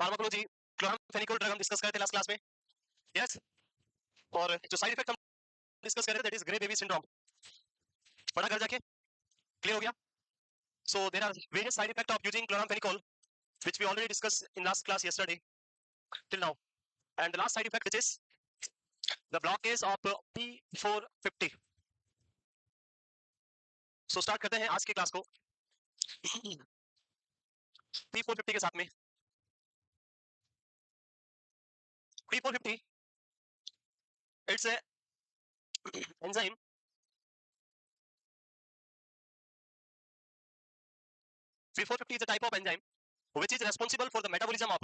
Pharmacology chloramphenicol drug हम discuss कर रहे थे लास्ट क्लास में, यस। और जो साइड इफेक्ट हम डिस्कस कर रहे थे that is grey baby syndrome, पढ़ा घर जाके, क्लियर हो गया? So there are various side effect of using chloramphenicol which we already discussed in last class yesterday till now, and the last side effect which is the blockage of P450. so start करते हैं आज की class को P450 के साथ में। P450 it's a enzyme P450 is a type of enzyme which is responsible for the metabolism of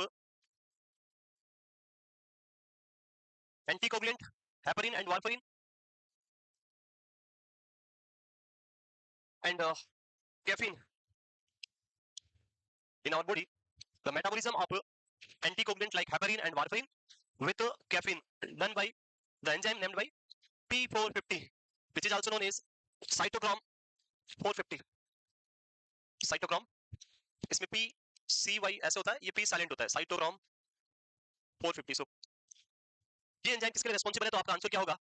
anticoagulant heparin and warfarin and caffeine in our body. The metabolism of anticoagulant like heparin and warfarin with caffeine done by the enzyme named by P450, which is also known as cytochrome 450. cytochrome, इसमें P C Y ऐसे होता है, ये P silent होता है, cytochrome 450. So ये enzyme किसके लिए रिस्पांसिबल है? तो आपका आंसर क्या होगा?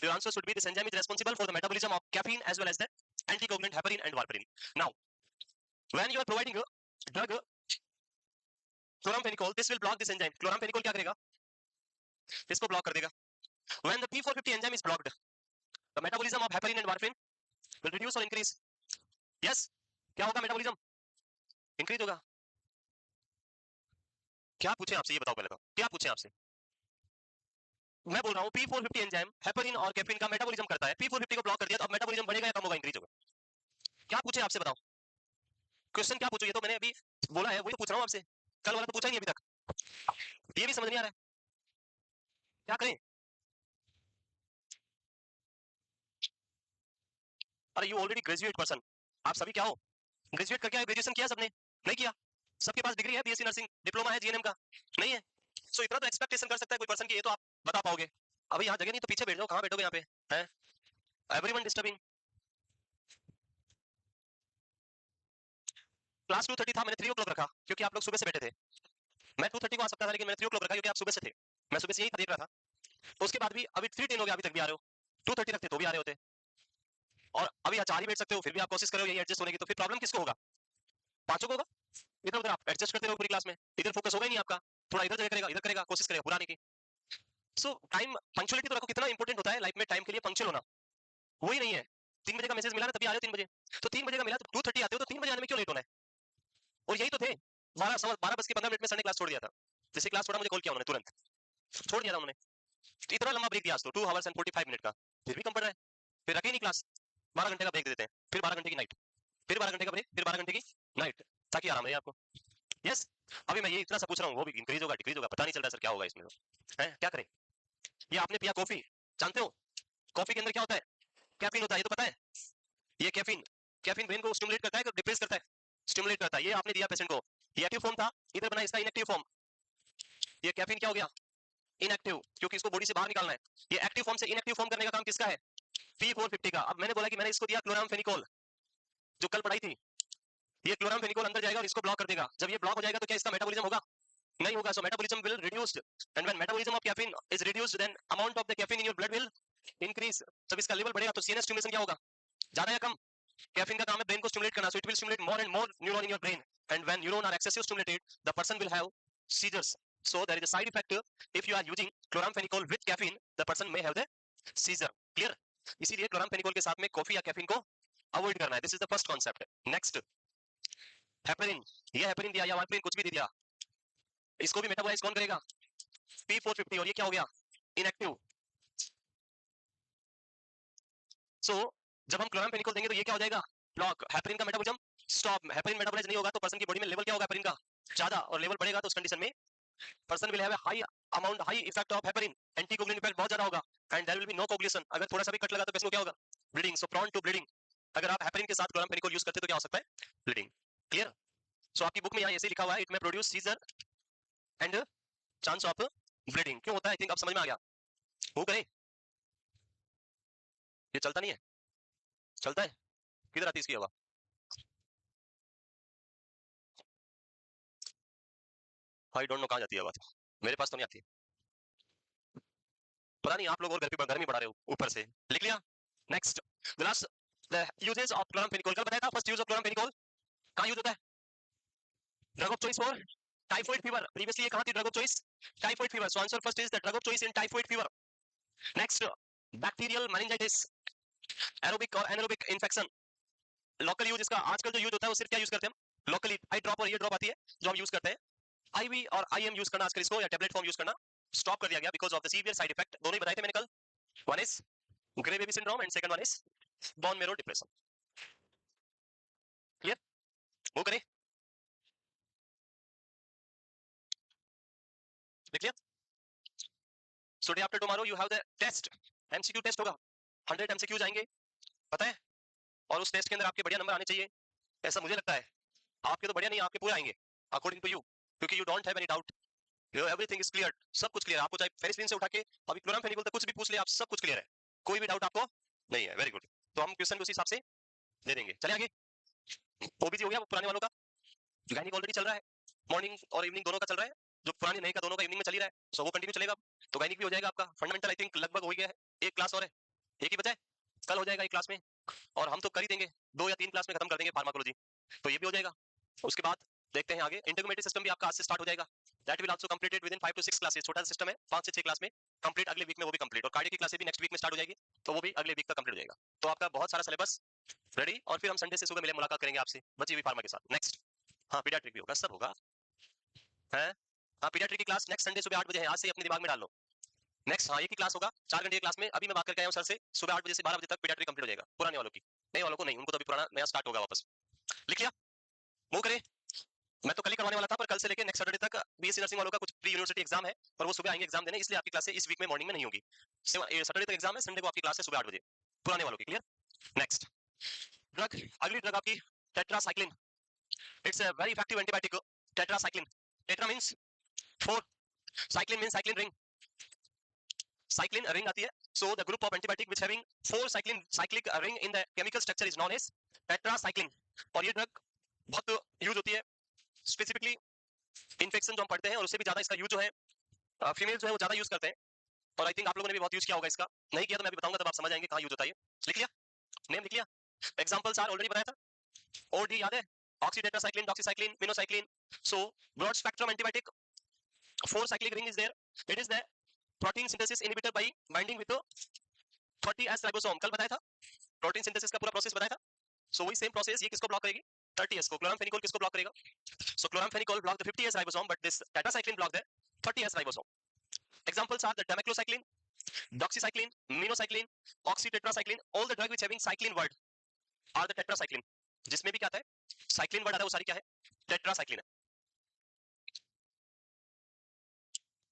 Your answer should be this enzyme is responsible for the metabolism of caffeine as well as the anticoagulant heparin and warfarin. Now, when you are providing a drug chloramphenicol, this will block this enzyme. Chloramphenicol क्या करेगा? इसको block कर देगा. When the P450 enzyme is blocked, the metabolism of heparin and warfarin will reduce or increase. Yes, क्या होगा? Metabolism increase होगा. क्या पूछे आपसे, ये बताओ पहले तो, क्या पूछे आपसे? मैं बोल रहा हूँ P450 एंजाइम हेपरिन और कैफीन का मेटाबॉलिज्म करता है. P450 को ब्लॉक कर दिया तो अब मेटाबॉलिज्म बढ़ेगा या कम होगा, इंक्रीज होगा? क्या पूछे आपसे, बताओ. क्वेश्चन क्या पूछो? ये तो मैंने अभी बोला है, वही तो पूछ रहा हूँ आपसे. कल वाला तो पूछा ही नहीं अभी तक. ये भी समझ नहीं आ रहा है, क्या करें? अरे यू ऑलरेडी ग्रेजुएट पर्सन, आप सभी क्या हो? ग्रेजुएट करके आए, ग्रेजुएशन किया सबने? नहीं किया. सबके पास डिग्री है, बीएससी नर्सिंग डिप्लोमा है जीएनएम का? नहीं है. सो इतना तो एक्सपेक्टेशन कर सकता है कोई पर्सन की, ये तो आप बता पाओगे. अभी यहाँ जगह नहीं तो पीछे बैठ जाओ. कहाँ बैठोगे यहाँ पे? हैं? Everyone disturbing. क्लास 2:30 था, मैंने 3 o'clock रखा क्योंकि आप लोग सुबह से बैठे थे. मैं 2:30 को आ सकता था लेकिन मैंने 3 o'clock रखा क्योंकि आप सुबह से थे. मैं सुबह से यही देख रहा था. उसके बाद भी अभी 3:10 हो गया, अभी तक भी आ रहे हो. 2:30 रखते तो भी आ रहे होते. और अभी यहाँ 4 ही बैठ सकते हो, फिर भी आप कोशिश करो यही एडजस्ट होने की, तो फिर प्रॉब्लम किसको होगा? पांचों को होगा. इधर उधर आप एडजस्ट करते रहो पूरी क्लास में, इधर फोकस होगा ही नहीं आपका. थोड़ा इधर जगह करेगा, इधर करेगा, कोशिश करेगा पुराने की. सो टाइम पंक्चुअलिटी तो रखो, कितना इंपॉर्टेंट होता है लाइफ में टाइम के लिए पंक्चुअल होना. वही नहीं है. 3 बजे का मैसेज मिला ना, तभी आ रहे हो 3 बजे. तो 3 बजे का मिला तो 2:30 आते हो, तो 3 बजे आने में क्यों लेट होना है? और यही तो थे. 12 बज के 15 मिनट में सर ने क्लास छोड़ दिया था. जैसे क्लास छोड़ा मुझे कॉल किया उन्होंने, तुरंत छोड़ दिया था उन्होंने. इतना लंबा ब्रेक दिया आज तो 2 hours and 45 मिनट का, फिर भी कम पड़ रहा है. फिर रखे नहीं क्लास. 12 घंटे का ब्रेक दे देते हैं, फिर 12 घंटे की नाइट, फिर 12 घंटे का ब्रेक, फिर 12 घंटे की नाइट, ताकि आराम रहे आपको. यस. अभी मैं ये इतना सा पूछ रहा हूँ, वो भी इंक्रीज होगा डिक्रीज होगा, पता नहीं चल रहा सर क्या होगा इसमें. है क्या करें? ये आपने पिया कॉफी, जानते हो कॉफी के अंदर क्या होता है? कैफीन होता है, ये तो पता है. ये कैफीन, कैफीन ब्रेन को स्टिमुलेट करता है कि डिप्रेस करता है? स्टिमुलेट करता है. ये आपने दिया पेशेंट को, ये एक्टिव फॉर्म था, इधर बना इसका इनएक्टिव फॉर्म. ये कैफीन क्या हो गया? इनएक्टिव, क्योंकि इसको बॉडी से बाहर निकालना है. ये एक्टिव फॉर्म से इनएक्टिव फॉर्म करने का काम किसका है? P450 का. अब मैंने बोला कि मैंने इसको दिया क्लोरामफेनिकोल, जो कल पढ़ाई थी. ये क्लोरामफेनिकोल अंदर जाएगा और इसको ब्लॉक कर देगा. जब ये ब्लॉक हो जाएगा तो क्या इसका मेटाबॉलिज्म होगा? नहीं होगा. So metabolism will reduced, and when metabolism of caffeine is reduced then amount of the caffeine in your blood will increase. जब इसका लेवल बढ़ेगा तो सीएनएस स्टिमुलेशन क्या होगा? ज्यादा या कम? कैफीन का काम है ब्रेन को स्टिमुलेट करना, so it will stimulate more and more neuron in your brain, and when neuron are excessively stimulated the person will have seizures. So there is a side effect if you are using chloramphenicol with caffeine, the person may have the seizure. Clear? इसीलिए chloramphenicol के साथ में coffee या caffeine को avoid करना है. This is the first concept. Next, heparin. ये heparin दिया या वार्फरिन कुछ भी दे दिया, इसको भी मेटाबोलाइज कौन करेगा? P450. और ये क्या हो गया? इनएक्टिव. सो जब हम क्लोराम्फेनिकोल देंगे तो ये क्या हो जाएगा? ब्लॉक. हेपरिन का मेटाबॉलिज्म स्टॉप. हेपरिन मेटाबोलाइज नहीं होगा तो पर्सन की बॉडी में लेवल क्या होगा हेपरिन का? ज्यादा. और लेवल बढ़ेगा तो उस कंडीशन में person will have a high amount, high effect of heparin. Anticoagulant effect बहुत ज्यादा होगा, and there will be no coagulation. अगर थोड़ा सा भी कट लगा तो पेशेंट को क्या होगा? Bleeding. So prone to bleeding. अगर आप हेपरिन के साथ क्लोराम्फेनिकोल यूज करते तो क्या हो सकता है? ब्लीडिंग. क्लियर? सो आपकी बुक में यहाँ ऐसे लिखा हुआ है, it may produce seizure and chance of bleeding. क्यों होता है? आई थिंक अब समझ में आ गया. वो करे, ये चलता नहीं है. चलता है. किधर आती है इसकी हवा? आई डोंट नो कहाँ जाती है बात, मेरे पास तो नहीं आती। पता नहीं आप लोग और घर में बढ़ा रहे हो ऊपर से। लिख लिया। Next, the last, the uses of chloramphenicol. कल बताया था फर्स्ट यूज ऑफ क्लोरामफेनिकोल कहाँ यूज होता है? Drug of choice for typhoid fever. Previously ये कहाँ थी drug of choice? Typhoid fever. So answer first is the drug of choice in typhoid fever. Next, bacterial meningitis, aerobic और anaerobic infection. Local use इसका आजकल जो use होता है वो सिर्फ क्या यूज करते हैं हम? लोकली आई ड्रॉप और ये ड्रॉप आती है जो हम यूज करते हैं। आईवी और आईएम यूज करना आजकल इसको, या टैबलेट फॉर्म यूज करना स्टॉप कर दिया गया because of the severe side effect. दोनों ही बताए थे मैंने कल। One is grey baby syndrome and second one is bone marrow depression. Clear? वो करें, लिख लिया। So day after tomorrow you have the test, MCQ test होगा, 100 एमसीक्यू जाएंगे, पता है? और उस टेस्ट के अंदर आपके बढ़िया नंबर आने चाहिए, ऐसा मुझे लगता है। आपके तो बढ़िया नहीं, आपके पूरे आएंगे अकॉर्डिंग टू यू, क्योंकि you don't have any doubt, you everything is clear, सब कुछ क्लियर है आपको। चाहे फेरिस से उठा के अभी क्लोरामफेनिकोल तक कुछ भी पूछ ले, आप सब कुछ क्लियर है, कोई भी डाउट आपको नहीं है। Very good. तो हम क्वेश्चन उसी हिसाब से दे देंगे। चलिए आगे। ओबीजी हो गया पुराने वालों का, गायनिक ऑलरेडी चल रहा है, मॉर्निंग और इवनिंग दोनों का चल रहा है, जो पुराने नए का दोनों का इवनिंग में चल ही रहा है, सो वो कंटिन्यू चलेगा। तो गायनिक भी हो जाएगा आपका। फंडामेंटल आई थिंक लगभग हो गया है, एक क्लास और है, एक ही बचा है, कल हो जाएगा एक क्लास में, और हम तो कर ही देंगे 2 या 3 क्लास में खत्म कर देंगे फार्माकोलॉजी, तो ये भी हो जाएगा। उसके बाद देखते हैं आगे, इंटीग्रेटेड सिस्टम भी आपका आज से स्टार्ट हो जाएगा, that will also completed with in 5 to 6 classes. छोटा सिस्टम है, 5 से 6 क्लास में कंप्लीट, अगले वीक में वो भी कंप्लीट, और कार्डियो की क्लासेस भी नेक्स्ट वीक में स्टार्ट हो जाएगी, तो वो भी अगले वीक तक कंप्लीट हो जाएगा। तो आपका बहुत सारा सिलेबस रेडी, और फिर हम संडे से सुबह मिले, मुलाकात करेंगे आपसे बची हुई फार्मा के साथ। नेक्स्ट, हाँ पीडियाट्रिक भी होगा, सब होगा है। हाँ पीडियाट्रिक की क्लास नेक्स्ट संडे सुबह 8 बजे है, आज से अपने दिमाग में डाल लो। नेक्स्ट, हाँ एक ही क्लास होगा 4 घंटे की क्लास में। अभी मैं बात करके आया हूँ सर से, सुबह 8 बजे से 12 बजे तक पीडियाट्रिक कंप्लीट हो जाएगा पुराने वालों की, नए वालों को नहीं, उनको तो अभी पुराना नया स्टार्ट होगा वापस। लिख लिया? वो करें, मैं तो कल ही करवाने वाला था, पर कल से लेकर नेक्स्ट सैटरडे तक बीएससी नर्सिंग वालों का कुछ प्री यूनिवर्सिटी एग्जाम है, और वो सुबह आएंगे एग्जाम देने, इसलिए आपकी क्लास इस वीक में मॉर्निंग में नहीं होगी। सैटरडे तक एग्जाम है, संडे को आपकी क्लास है सुबह 8 बजे पुराने वालों की। क्लियर? नेक्स्ट ड्रग, अगली ड्रग आपकी tetracycline. It's a very effective antibiotic. Tetracycline, tetra means 4, cyclin means cyclin ring, cyclin ring आती है। So the group of antibiotic which having 4 cyclin cyclic ring in the chemical structure is known as tetracycline. और ये drug बहुत use होती है specifically infection जो हम पढ़ते हैं, और उससे भी ज्यादा इसका यूज जो है फीमेल जो है वो ज्यादा यूज करते हैं, और आई थिंक आप लोगों ने भी बहुत यूज किया होगा इसका, नहीं किया तो मैं भी बताऊंगा, तब आप समझ जाएंगे कहाँ यूज होता है। लिख लिया? नेम लिख लिया? एग्जांपल्स आर ऑलरेडी बताया था, ओडी याद है, oxytetracycline, doxycycline, minocycline. So broad spectrum antibiotic, 4 cyclic ring is there, it is the protein synthesis inhibitor by binding with 30S ribosome. कल बताया था प्रोटीन सिंथेसिस का पूरा प्रोसेस बताया था। सो वही सेम प्रोसेस, ये किसको ब्लॉक करेगी? 30S को। क्लोरामफेनिकोल किसको ब्लॉक करेगा? So chloramphenicol block the 50S ribosome, but this tetracycline block the 30S ribosome. Examples are the demeclocycline, doxycycline, minocycline, oxytetracycline. All the drug which having cycline word are the tetracycline. जिसमें भी क्या आता है cyclin word आता है, वो सारी क्या है? टेट्रासाइक्लिन है।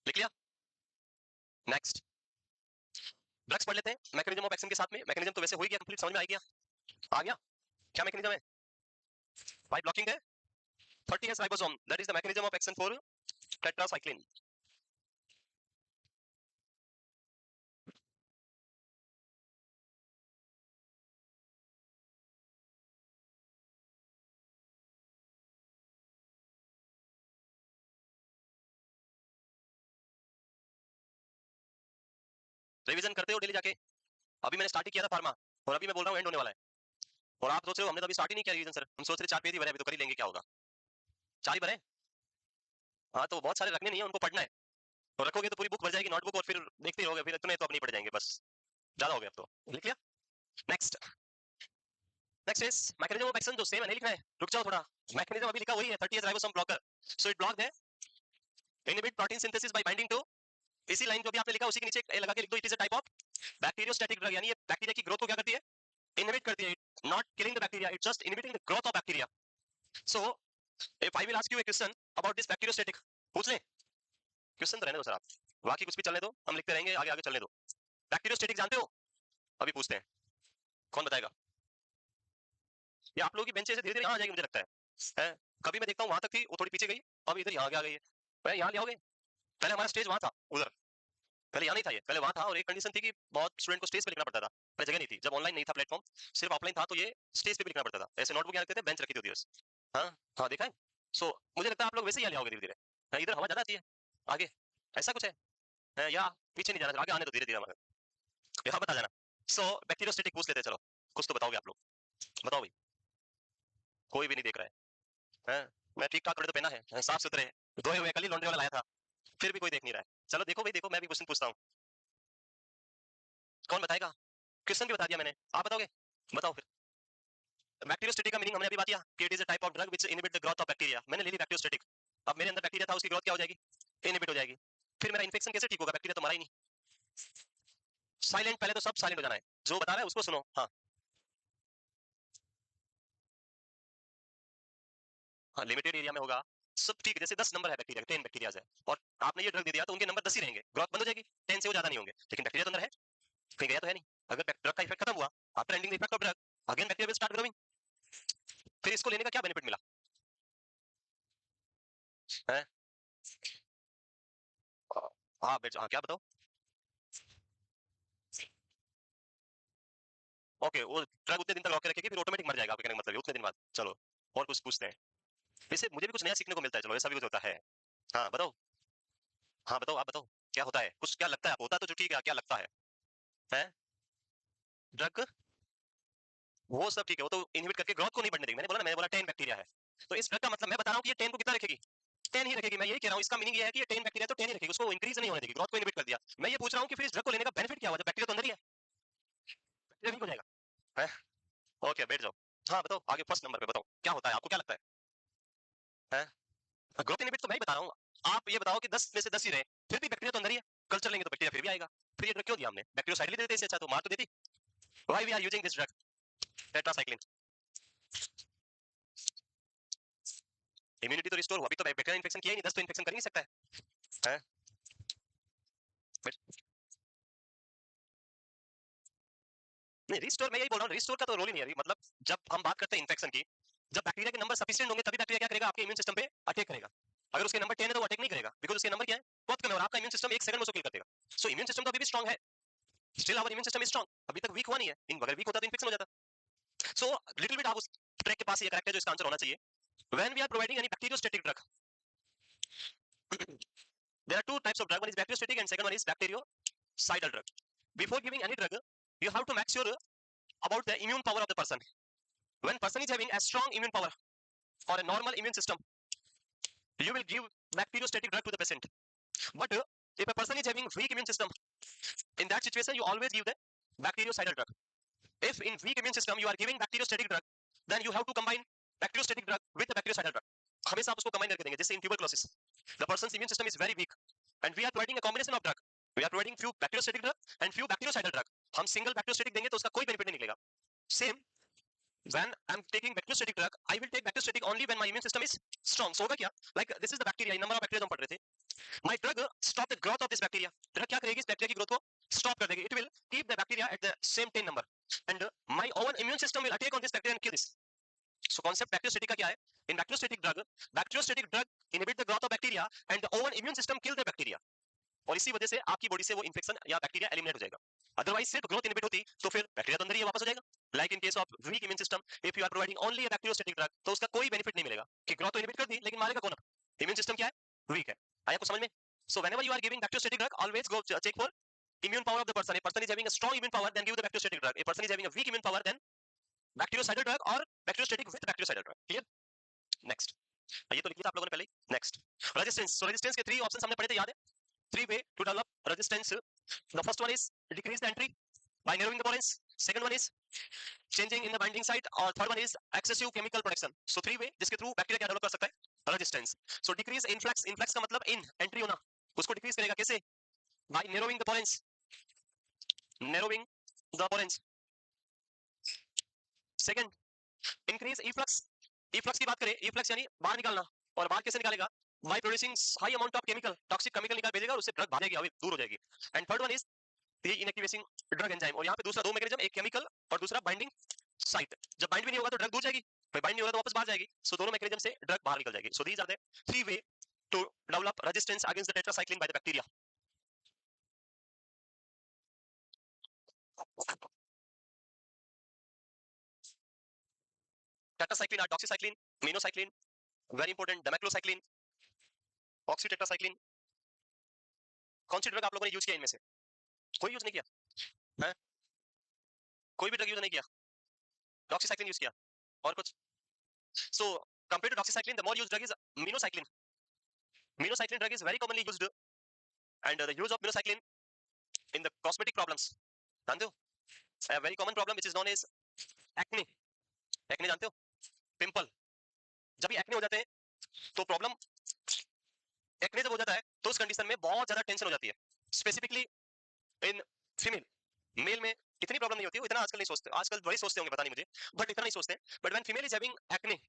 लिख लिया? नेक्स्ट, ड्रग्स पढ़ लेते हैं मैकेनिज्म ऑफ एक्शन के साथ में। मैकेनिज्म तो वैसे हो ही गया कंप्लीट, समझ में आ गया? आ गया क्या मैकेनिज्म है? बाय ब्लॉकिंग है 30S ribosome, that is the mechanism of action for tetracycline. Revision करते हो डेली जाके? अभी मैंने स्टार्ट ही किया था फार्मा, और अभी मैं बोल रहा हूँ एंड होने वाला है, और आप सोच रहे हो हमने तो अभी स्टार्ट ही नहीं किया रिवीजन सर, हम सोच रहे 4 पेज ही भरे, अभी तो कर ही लेंगे, क्या होगा 4 ही भरे? हाँ तो बहुत सारे रखने नहीं है, उनको पढ़ना है, और रखोगे तो पूरी बुक भर जाएगी नोटबुक, और फिर देखते रहोगे, फिर इतने तो अब नहीं पढ़ जाएंगे, बस ज्यादा हो गया अब तो। लिख लिया? Next, next is mechanism of action, जो सेम है नहीं लिखना है, रुक जाओ थोड़ा। मैकेनिज्म अभी लिखा वही है 30S ribosome blocker, so it block the inhibit protein synthesis by binding to, इसी लाइन जो भी आपने लिखा उसी के नीचे ए लगा के लिख दो, it is a type of bacteriostatic drug, यानी ये बैक्टीरिया की ग्रोथ को क्या करती है? इनहिबिट करती है, not killing the bacteria, it just inhibiting the growth of bacteria. So if I will ask you a question about this bacteriostatic, पूछ ले, क्वेश्चन तो रहने दो सर आप, बाकी कुछ भी चलने दो, हम लिखते रहेंगे, आगे आगे चलने दो। बैक्टीरियोस्टैटिक जानते हो? अभी पूछते हैं, कौन बताएगा? ये आप लोगों की बेंचेस से धीरे-धीरे यहाँ आ जाएगी मुझे लगता है। हैं? कभी मैं देखता हूँ वहां तक थी, वो थोड़ी पीछे गई, अब इधर यहाँ आगे आ गई है। पहले यहाँ ले आओगे? पहले हमारा स्टेज वहां था उधर, पहले यहाँ नहीं था, ये पहले वहां था, और एक कंडीशन थी कि बहुत स्टूडेंट को स्टेज पे लिखना पड़ता था, पहले जगह नहीं थी, जब ऑनलाइन नहीं था प्लेटफॉर्म, सिर्फ ऑफलाइन था, तो ये स्टेज पे भी लिखना पड़ता था, ऐसे नोटबुक यहाँ रखते थे, बेंच रखी थी बस। हाँ हाँ देखा है। सो मुझे लगता है आप लोग वैसे ही यहाँ ले आओगे धीरे धीरे, इधर हवा ज्यादा आती है आगे, ऐसा कुछ है या पीछे नहीं जाना, आगे आने दो धीरे धीरे हमारे, यहाँ बता जाना। सो बैक्टीरियोस्टेटिक पूछ लेते हैं, चलो कुछ तो बताओगे आप लोग, बताओ भाई, कोई भी नहीं देख रहा है, मैं ठीक ठाक कपड़े तो पहना है, साफ सुथरे हैं, धोए हुए, कल ही लॉन्ड्री वाला लाया था, फिर भी कोई देख नहीं रहा है। चलो देखो भाई देखो, मैं भी क्वेश्चन पूछता हूँ, कौन बताएगा? क्वेश्चन भी बता दिया मैंने, आप बताओगे? बताओ फिर। बैक्टीरियोस्टेटिक का मीनिंग हमने अभी बात किया कि it is a type of drug which inhibit the growth of bacteria, मैंने ले ली बैक्टीरियोस्टेटिक, अब मेरे अंदर बैक्टीरिया था, उसकी ग्रोथ क्या हो जाएगी? इनहिबिट हो जाएगी, फिर मेरा इन्फेक्शन कैसे ठीक होगा? बैक्टीरिया तो मरा ही नहीं। साइलेंट, पहले तो सब साइलेंट हो जाना है, जो बता रहा है उसको सुनो। हाँ हाँ, लिमिटेड एरिया में होगा, सब ठीक है, जैसे 10 नंबर है बैक्टीरिया, 10 बैक्टीरिया है, और आपने ये ड्रग दे दिया तो उनके नंबर 10 ही रहेंगे, ग्रोथ बंद हो जाएगी, 10 से वो ज्यादा नहीं होंगे, लेकिन बैक्टीरिया तो अंदर है, कहीं गया तो है नहीं। अगर ड्रग का इफेक्ट खत्म हुआ, after ending the effect of drug, again bacteria will start growing, फिर इसको लेने का क्या बेनिफिट मिला है? हाँ हाँ, क्या बताओ? ओके, वो ड्रग उतने दिन तक रोक के रखेगी, फिर ऑटोमेटिक मर जाएगा, आपके कहने का मतलब है उतने दिन बाद। चलो और कुछ पूछते हैं, वैसे मुझे भी कुछ नया सीखने को मिलता है, चलो ऐसा भी कुछ होता है। हाँ बताओ, हाँ बताओ, आप बताओ क्या होता है, कुछ क्या लगता है आपको, होता तो जो ठीक है, क्या लगता है ड्रग? वो सब ठीक है, वो तो इनहिबिट करके ग्रोथ को नहीं बढ़ने देगी, मैंने बोला 10 बैक्टीरिया है, तो इस ड्रग का मतलब मैं बता रहा हूँ कि ये 10 को कितना रखेगी? 10 ही रखेगी, मैं यही कह रहा हूँ, इसका मीनिंग ये है कि ये 10 बैक्टीरिया तो 10 ही रखेगी, उसको इंक्रीज नहीं होने देगी, ग्रोथ को इनहिबिट कर दिया। मैं ये पूछ रहा हूँ कि फिर इस ड्रग को लेने का बेनिफिट क्या हुआ, जब बैक्टीरिया तो अंदर ही है, बैक्टीरिया वीक हो जाएगा है? ओके बैठ जाओ, हाँ बताओ आगे, फर्स्ट नंबर पे बताओ क्या होता है, आपको क्या लगता है? ग्रोथ इनहिबिट तो मैं ही बता रहा हूँ, आप ये बताओ कि 10 में से 10 ही रहे, फिर भी बैक्टीरिया तो अंदर ही है, कल्चर लेंगे तो बैक्टीरिया फिर भी आएगा, फिर ये ड्रग क्यों दिया हमने? बैक्टीरियोसाइड दे देते इससे अच्छा तो मार तो देती। Why we are using this drug tetracycline? Immunity तो रिस्टोर हुआ, अभी तो बैक्टीरिया इन्फेक्शन किया ही नहीं, 10 तो इन्फेक्शन कर ही नहीं सकता है? नहीं रिस्टोर, मैं यही बोल रहा हूँ, रिस्टोर का तो रोल ही नहीं है, मतलब जब हम बात करते हैं इन्फेक्शन की, जब बैक्टीरिया के नंबर सफिशिएंट होंगे तभी बैक्टीरिया क्या करेगा, आपके इम्यून सिस्टम पे अटैक करेगा। अगर उसके नंबर 10 है तो वो अटैक नहीं करेगा, बिकॉज उसके नंबर क्या है, बहुत कम है, और आपका इम्यून सिस्टम 1 सेकंड में उसको किल कर देगा। सो इम्यून सिस्टम तो अभी भी स्ट्रांग है, still our immune system is strong, अभी तक वीक हुआ नहीं है, अगर वीक होता तो इन्फेक्शन हो जाता। सो लिटिल बिट आप उस ट्रैक के पास ये करेक्ट है जो इसका आंसर होना चाहिए। When we are providing any bacteriostatic drug, there are two types of drug, one is bacteriostatic and second one is bactericidal drug. Before giving any drug, you have to make sure about the immune power of the person. When person is having a strong immune power or a normal immune system, you will give bacteriostatic drug to the patient. But if a person is having weak immune system, in that situation you always give the bactericidal drug. If in weak immune system you are giving bacteriostatic drug, then you have to combine bacteriostatic drug with the bactericidal drug. हमेशा आप उसको combine करके देंगे, जैसे in tuberculosis the person's immune system is very weak and we are providing a combination of drug, we are providing few bacteriostatic drug and few bactericidal drug. हम single bacteriostatic देंगे तो उसका कोई benefit नहीं निकलेगा. Same when I'm taking bacteriostatic drug, I will take bacteriostatic only when my immune system is strong. So होगा क्या, like this is the bacteria, number of bacteria हम पढ़ रहे थे, my drug stop the growth of this bacteria, drug क्या करेगी, इस bacteria की ग्रोथ को स्टॉप कर देगी, it will keep the bacteria at the same 10 number and my own immune system will attack on this bacteria and kill this. So concept bacteriostatic का क्या है, in bacteriostatic drug inhibit the growth of bacteria and the own immune system kill the bacteria, और इसी वजह से आपकी body से वो इंफेक्शन या बैक्टीरिया एलिमिनेट हो जाएगा। अदरवाइज सिर्फ ग्रोथ इनहिबिट होती तो फिर बैक्टीरिया तो अंदर ही वापस हो जाएगा। Like in case of weak immune system, if you are providing only a bacteriostatic drug, तो उसका कोई बेनिफिट नहीं मिलेगा कि ग्रोथ तो इनहिबिट कर दी लेकिन मारेगा कौन? इम्यून सिस्टम क्या है, वीक है। आया कुछ समझ में? So whenever you are giving bacteriostatic drug, always go check for immune power of the person. A person is having a strong immune power, then give the bacteriostatic drug. A person is having a weak immune power, then bactericidal drug or bacteriostatic with bactericidal drug. Clear? Next. ये तो लिख लिया आप लोगों ने पहले ही। Next, resistance. So resistance के 3 ऑप्शंस हमने पढ़े थे, याद है? 3 way to develop resistance. The first one is decrease the entry by narrowing the valence. Second one is changing in the binding site, or third one is excessive chemical production. So 3 way जिसके through bacteria क्या develop कर सकता है, resistance. So decrease influx, influx का मतलब in, entry होना, उसको decrease करेगा कैसे? By narrowing the valence, narrowing the valence. Second, increase efflux. Efflux की बात करें, इफ्लक्स यानी बाहर निकालना, और बाहर कैसे निकालेगा? By producing high amount of chemical, toxic chemical निकाल भेजेगा और उससे ड्रग भागेगी, अभी दूर हो जाएगी। And third one is the inactivating drug enzyme, और यहाँ पे दूसरा दो मैकेनिज्म, एक केमिकल और दूसरा बाइंडिंग साइट। जब बाइंड भी नहीं होगा तो ड्रग दूर जाएगी, फिर बाइंड नहीं होगा तो वापस बाहर जाएगी। सो दोनों मैकेनिज्म से ड्रग बाहर निकल जाएगी। So these are the 3 way to develop resistance against the tetracycline by the bacteria. Tetracycline are doxycycline, minocycline, very important, demaclocycline, oxytetracycline, कौन सी ड्रग आप लोगों ने यूज किया इनमें से? कोई यूज नहीं किया है? कोई भी ड्रग यूज नहीं किया? डॉक्सीसाइक्लिन यूज किया और कुछ? So compare to doxycycline the more used drug is minocycline. Minocycline drug is very commonly used and the use of minocycline in the cosmetic problems. जानते हो? A very common problem which is known as acne. Acne जानते हो? Pimple. जब ये acne हो जाते हैं तो प्रॉब्लम, एक्ने जब हो जाता है तो उस कंडीशन में बहुत ज्यादा टेंशन हो जाती है, स्पेसिफिकली इन फीमेल. मेल में इतनी प्रॉब्लम नहीं होती है, इतना आजकल नहीं सोचते, आजकल बड़े सोचते होंगे पता नहीं मुझे, बट इतना नहीं सोचते. But when female is having acne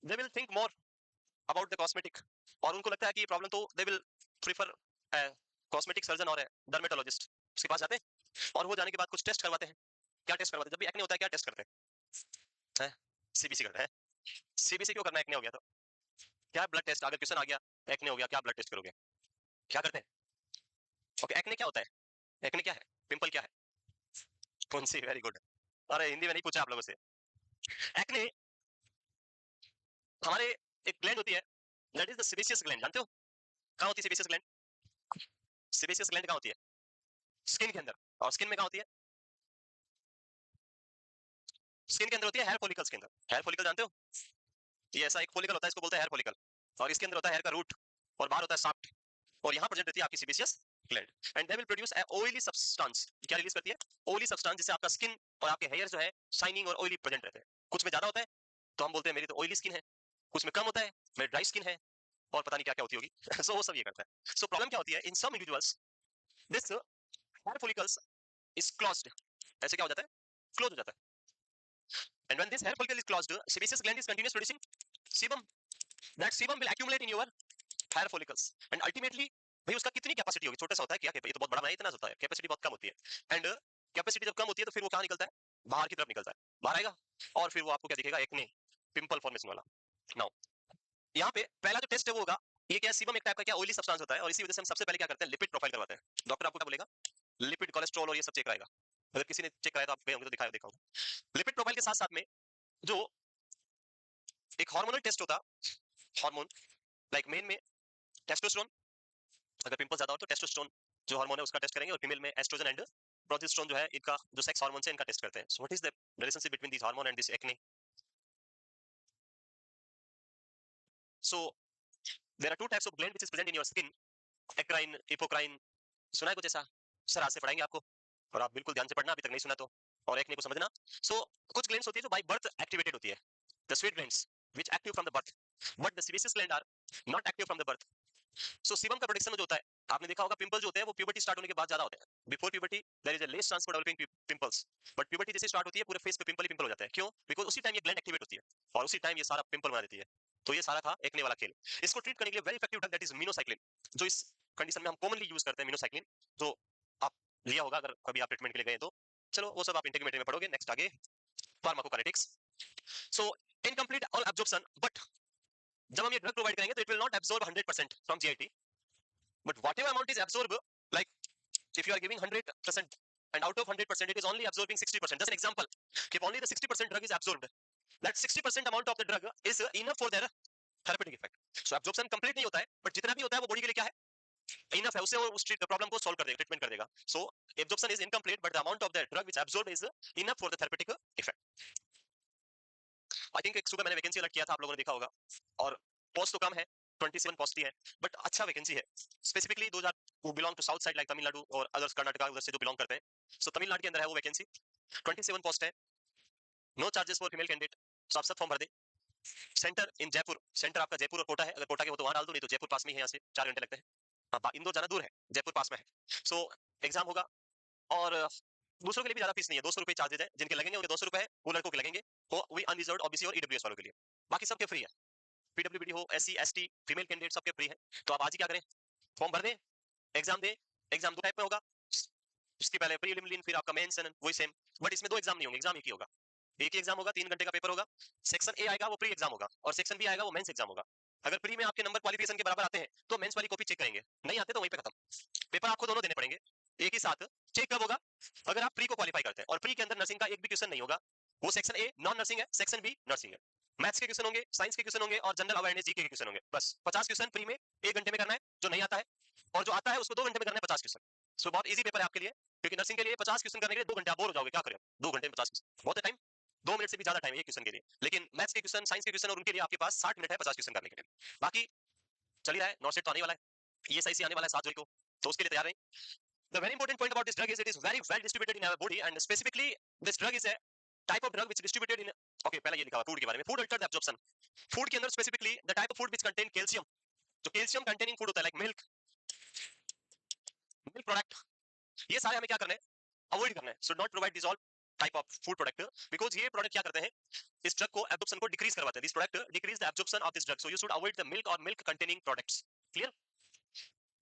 they will think more about the cosmetic, और उनको लगता है कि ये प्रॉब्लम, तो they will prefer cosmetic surgeon और डर्मेटोलॉजिस्ट, उसके पास जाते हैं और वो जाने के बाद कुछ टेस्ट करवाते हैं. क्या टेस्ट करवाते हैं? जब भी एक्ने होता है क्या टेस्ट करते हैं? सीबीसी करते हैं. सीबीसी क्यों करना है? एक्ने हो गया तो क्या ब्लड टेस्ट? अगर क्वेश्चन आ गया एक्ने हो गया क्या ब्लड टेस्ट करोगे? क्या करते हैं? ओके, एक्ने क्या होता है? एक्ने क्या है? पिंपल क्या है? कौन सी? Very good. अरे हिंदी में नहीं पूछा आप लोगों से. एक्ने हमारे एक ग्लैंड होती है, that is the sebaceous gland. जानते हो कहां होती है सेबेसियस ग्लैंड? सेबेसियस ग्लैंड कहां होती है? स्किन के अंदर. और स्किन में कहां होती है? स्किन के अंदर होती है हेयर फॉलिकल्स के अंदर. हेयर फॉलिकल जानते हो? ये ऐसा एक फॉलिकल होता है, इसको बोलते हैं हेयर फॉलिकल, और इसके अंदर होता है हेयर का रूट और बाहर होता है शाफ्ट, और यहाँ प्रेजेंट रहती है आपकी sebaceous gland. And they will produce a oily substance. क्या रिलीज करती है? ऑयली सब्सटेंस, जिससे आपका स्किन और आपके हेयर जो है शाइनिंग और ऑयली प्रेजेंट रहते हैं. कुछ में ज्यादा होता है तो हम बोलते हैं मेरी तो ऑयली स्किन है, कुछ में कम होता है मेरी ड्राई स्किन है, और पता नहीं क्या क्या होती होगी. सो वो सब ये करता है. सो प्रॉब्लम क्या होती है? In some individuals this hair follicles is closed. ऐसे क्या हो जाता है? क्लोज हो जाता है. And when this hair follicle is closed, sebaceous gland is continuous producing sebum. That sebum will accumulate in your hair follicles. And ultimately, भाई उसका कितनी कैपेसिटी होगी? छोटा सा होता है क्या? ये तो बहुत बड़ा बनाया, इतना होता है, कैपेसिटी बहुत कम होती है. एंड कैपेसिटी जब कम होती है तो फिर वो कहाँ निकलता है? बाहर की तरफ निकलता है. बाहर आएगा और फिर वो आपको क्या दिखेगा? एक्ने, पिंपल फॉर्मेशन वाला. नाउ यहाँ पे पहला जो टेस्ट है वो होगा, ये क्या? सीबम एक टाइप का क्या ऑयली सब्सटेंस होता है, और इसी वजह से हम सबसे पहले क्या करते हैं? लिपिड प्रोफाइल करवाते हैं. डॉक्टर आपको क्या बोलेगा? लिपिड, कोलेस्ट्रॉल और ये सब चेक कराएगा. अगर किसी ने चेक कराया तो आप गए होंगे तो दिखाया देखा होगा. लिपिड प्रोफाइल के साथ साथ में जो एक हार्मोनल टेस्ट होता, हार्मोन लाइक मेन में टेस्टोस्टेरोन, अगर पिंपल ज्यादा हो तो टेस्टोस्टेरोन जो हार्मोन है उसका टेस्ट करेंगे, और फीमेल में एस्ट्रोजन एंड प्रोजेस्टेरोन जो है इनका जो सेक्स हार्मोन है इनका टेस्ट करते हैं. So what is the relationship between this hormone and this acne? So there are two types of gland which is present in your skin, eccrine, apocrine. सुना है कुछ ऐसा? सर आज से पढ़ाएंगे आपको, और आप बिल्कुल ध्यान से पढ़ना अभी तक नहीं सुना तो, और एक्ने को समझना. सो कुछ ग्लैंड्स होती है जो बाय बर्थ एक्टिवेटेड होती है, the sweat glands which active from the birth, but the sebaceous gland are not active from the birth. So sebum का प्रोडक्शन जो होता है, आपने देखा होगा पिंपल जो होते हैं वो प्यूबर्टी स्टार्ट होने के बाद ज्यादा होते हैं. Before puberty there is a less chance for developing pimples, but puberty जैसे स्टार्ट होती है पूरे फेस पे पिंपल ही पिंपल हो जाते हैं. क्यों? बिकॉज उसी टाइम ये ग्लैंड एक्टिवेट होती है और उसी टाइम ये सारा पिंपल बना देती है. तो ये सारा था एक्ने वाला खेल. इसको ट्रीट करने के लिए very effective drug that is minocycline, जो इस कंडीशन में हम कॉमनली यूज करते हैं. मिनोसाइक्लिन जो आप लिया होगा अगर कभी आप ट्रीटमेंट के लिए गए तो, चलो वो सब आप इंटीग्रेटेड में पढ़ोगे. नेक्स्ट आगे फार्माकोकाइनेटिक्स. सो इनकम्प्लीट और एब्जॉर्प्शन, बट जब हम ये ड्रग प्रोवाइड करेंगे तो it will not absorb 100% from GIT, but whatever amount is absorbed, like if you are giving 100% and out of 100% it is only absorbing 60%. Just an example, if only the 60% drug is absorbed, that 60% amount of the drug is enough for their therapeutic effect. So absorption complete नहीं होता है, but जितना भी होता है वो body के लिए क्या है? Enough है, उससे वो उस प्रॉब्लम को सॉल्व कर देगा, ट्रीटमेंट कर देगा. So absorption is incomplete, but the amount of the drug which absorbed is enough for the therapeutic effect. I think एक सुबह मैंने वैकेंसी अलर्ट किया था, आप लोगों ने देखा होगा, और पोस्ट तो कम है, 27 पोस्ट ही है, बट अच्छा वैकेंसी है. स्पेसिफिकली दो who belong to south side like Tamil Nadu और अदर्स कर्नाटका, उधर से जो बिलोंग करते हैं. सो तमिलनाडु के अंदर है वो वैकेंसी, 27 पोस्ट है, no charges for female candidate. So आप सब फॉर्म भर दें. सेंटर इन जयपुर, सेंटर आपका जयपुर और कोटा है, अगर कोटा के हो तो वहां डाल दो, नहीं तो जयपुर पास में ही है, यहाँ से 4 घंटे लगते हैं. हाँ, इंदौर जाना दूर है, जयपुर पास में है. सो एग्जाम होगा, और दूसरों के लिए भी ज्यादा फीस नहीं है, 200 रुपए चार्जेज है, जिनके लगेंगे उनके 200 रुपए है, वो लड़कों के लगेंगे, वो अनरिजर्व्ड ओबीसी और ईडब्ल्यूएस वालों के लिए, बाकी सबके फ्री है. पीडब्ल्यूडी हो, एससी एसटी, फीमेल कैंडिडेट सबके फ्री है. तो आप आज ही क्या करें? फॉर्म भर दें, एग्जाम दें. एग्जाम दो टाइप में होगा, इसके पहले प्रीलिमिनरी, फिर आपका मेंस, वही सेम, बट इसमें दो एग्जाम नहीं होंगे, एग्जाम एक ही होगा. एक ही एग्जाम होगा, 3 घंटे का पेपर होगा. सेक्शन ए आएगा वो प्री एग्जाम होगा, और सेक्शन बी आएगा वो मेंस एग्जाम होगा. अगर प्री में आपके नंबर क्वालिफिकेशन के बराबर आते हैं तो मेंस वाली कॉपी चेक करेंगे, नहीं आते तो वहीं पे खत्म. पेपर आपको दोनों देने पड़ेंगे एक ही साथ. चेक कब होगा? अगर आप प्री को क्वालिफाई करते हैं, और प्री के अंदर नर्सिंग का एक भी क्वेश्चन नहीं होगा. वो सेक्शन ए नॉन नर्सिंग है, सेक्शन बी नर्सिंग है. मैथ्स के क्वेश्चन होंगे, साइंस के क्वेश्चन होंगे और जनरल अवेयरनेस जीके के क्वेश्चन होंगे। बस 50 क्वेश्चन फ्री में 1 घंटे में करना है, जो नहीं आता है, और जो आता है उसको 2 घंटे में करना है 50 क्वेश्चन। सो बहुत इजी पेपर है आपके लिए, क्योंकि नर्सिंग के लिए 50 क्वेश्चन करने के लिए 2 घंटे आप बोर हो जाओगे, क्या करें 2 घंटे में 50 क्वेश्चन बहुत है टाइम, 2 मिनट से भी ज्यादा टाइम है एक क्वेश्चन के लिए। लेकिन मैथ्स के क्वेश्चन, साइंस के क्वेश्चन और उनके लिए आपके पास 60 मिनट है 50 क्वेश्चन करने के लिए। बाकी चल ही रहा है, नॉट सेट तो आने वाला है, ये सही से आने वाला है 7 जुलाई को, तो उसके लिए तैयार रहें। The very important point about this drug is it is very well distributed in our body, and specifically this drug is a type of drug which is distributed in, okay पहले ये लिखा हुआ फूड के बारे में, food alter the absorption, food के अंदर specifically the type of food which contain calcium, जो कैल्शियम कंटेनिंग फूड होता है लाइक मिल्क, मिल्क प्रोडक्ट, ये सारे हमें क्या करना है, अवॉइड करना है, should not provide this all type of food product, because ये प्रोडक्ट क्या करते हैं, इस ड्रग को एब्जॉर्प्शन को डिक्रीज करवाते हैं, this product decrease the absorption of this drug, so you should avoid the milk और मिल्क कंटेनिंग प्रोडक्ट्स। क्लियर?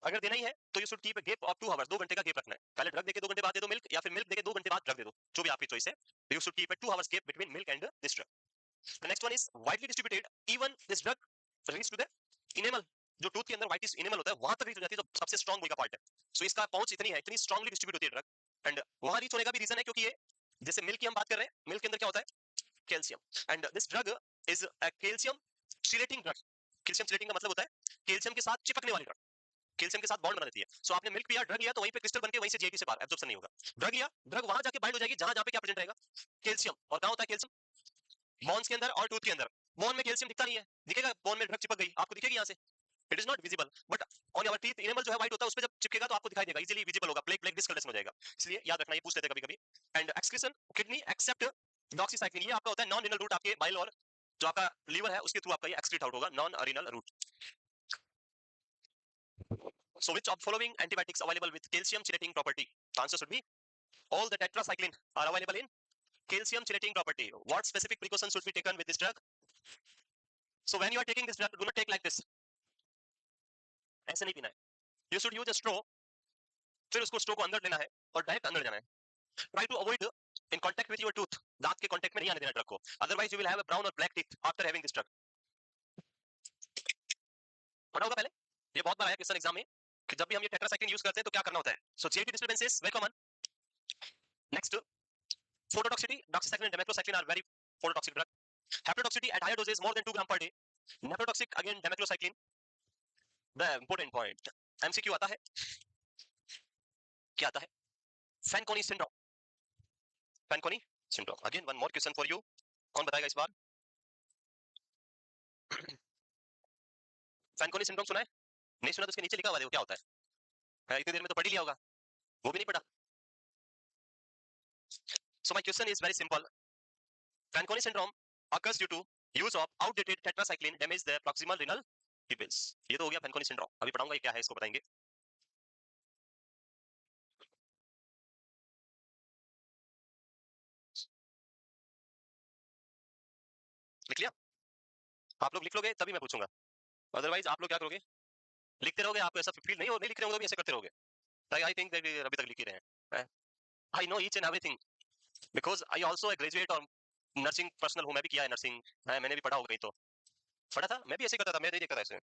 अगर देना ही है तो you should keep a gap of 2 hours, 2 घंटे का गैप रखना है, पहले ड्रग देके 2 घंटे बाद दे दो मिल्क, या फिर मिल्क देके 2 घंटे बाद ड्रग दे दो, जो भी आपकी चॉइस है, you should keep a 2 hours gap between milk and this drug. The next one is widely distributed, even this drug reach to the enamel, जो टूथ के अंदर व्हाइटिश इनेमल होता है वहां तक रीच हो जाती है, जो सबसे स्ट्रांग बुल का पार्ट है, सो इसका पहुंच इतनी है, इतनी स्ट्रांगली डिस्ट्रीब्यूट होती है ड्रग, एंड वहां रीच होने का भी रीजन है क्योंकि ये, जैसे मिल्क की हम बात कर रहे हैं, मिल्क के अंदर क्या होता है, calcium, and this drug is a calcium chelating drug, calcium chelating का मतलब होता है कैल्शियम के साथ चिपकने वाली ड्रग, कैल्शियम के साथ बॉन्ड बना देती है, सो आपने मिल्क पिया, ड्रग लिया, तो वहीं पे क्रिस्टल बनके वहीं से जीआईटी से बाहर एब्जॉर्प्शन नहीं होगा, ड्रग लिया, ड्रग वहां जाके बाइंड हो जाएगी जहां जहां पे क्या प्रेजेंट रहेगा, कैल्शियम, और कहां होता है कैल्शियम, बोन्स के अंदर और टूथ के अंदर, बोन में कैल्शियम दिखता नहीं है, दिखेगा बोन में ड्रग चिपक गई आपको दिखेगी यहां से, it is not visible, but on your teeth enamel जो है व्हाइट होता है, उस पे जब चिपकेगा तो आपको दिखाई देगा, इजीली विजिबल होगा, प्लेक प्लेक डिस्कलरेशन हो जाएगा, इसलिए याद रखना, ये पूछ लेते हैं कभी-कभी। And excretion kidney except doxycycline, ये आपका होता है नॉन रीनल रूट, आपके बाइल और जो आपका लीवर है उसके थ्रू आपका ये एक्सक्रीट आउट होगा, non renal route. So which of following antibiotics available with calcium chelating property? The answer should be all the tetracycline are available in calcium chelating property. What specific precautions should be taken with this drug? So when you are taking this drug, do not take like this. ऐसे नहीं पीना है. You should use a straw. फिर उसको straw को अंदर लेना है और डायरेक्ट अंदर जाना है. Try to avoid in contact with your tooth. दांत के कांटेक्ट में नहीं आने देना ड्रग को. Otherwise you will have a brown or black teeth after having this drug. पढ़ा होगा पहले? ये बहुत बार आया क्वेश्चन एग्जाम में कि जब भी हम ये टेट्रासाइक्लिन यूज करते हैं तो क्या करना होता है. So GIT disturbances very common. Next, phototoxicity. Doxycycline and demeclocycline are very phototoxic drug. Hepatotoxicity at higher doses more than 2 gram per day. Nephrotoxic again demeclocycline. The important point. MCQ आता है. क्या आता है? Fanconi syndrome. Fanconi syndrome. Again one more question for you. कौन बताएगा इस बार? Fanconi syndrome सुना है? नहीं सुना तो उसके नीचे लिखा हुआ है वो क्या होता है? इतनी देर में तो पढ़ ही लिया होगा. वो भी नहीं पढ़ा. So my question is very simple. Fanconi syndrome occurs due to use of outdated tetracycline damage the proximal renal tubules. ये तो हो गया Fanconi syndrome. अभी पढ़ाऊंगा ये क्या है इसको बताएंगे. लिख लिया? आप लोग लिख लोगे तभी मैं पूछूंगा. अदरवाइज आप लोग क्या करोगे? लिखते रहोगे, आपको ऐसा फील नहीं हो, नहीं लिख रहे होंगे भी ऐसे करते रहोगे. आई थिंक दैट अभी तक लिख ही रहे हैं. I know each and everything because I also a graduate और नर्सिंग पर्सनल हूं, मैं भी किया है नर्सिंग, मैंने भी पढ़ा होगा कहीं तो पढ़ा था, मैं भी ऐसे करता था, मैं नहीं देखता था ऐसे.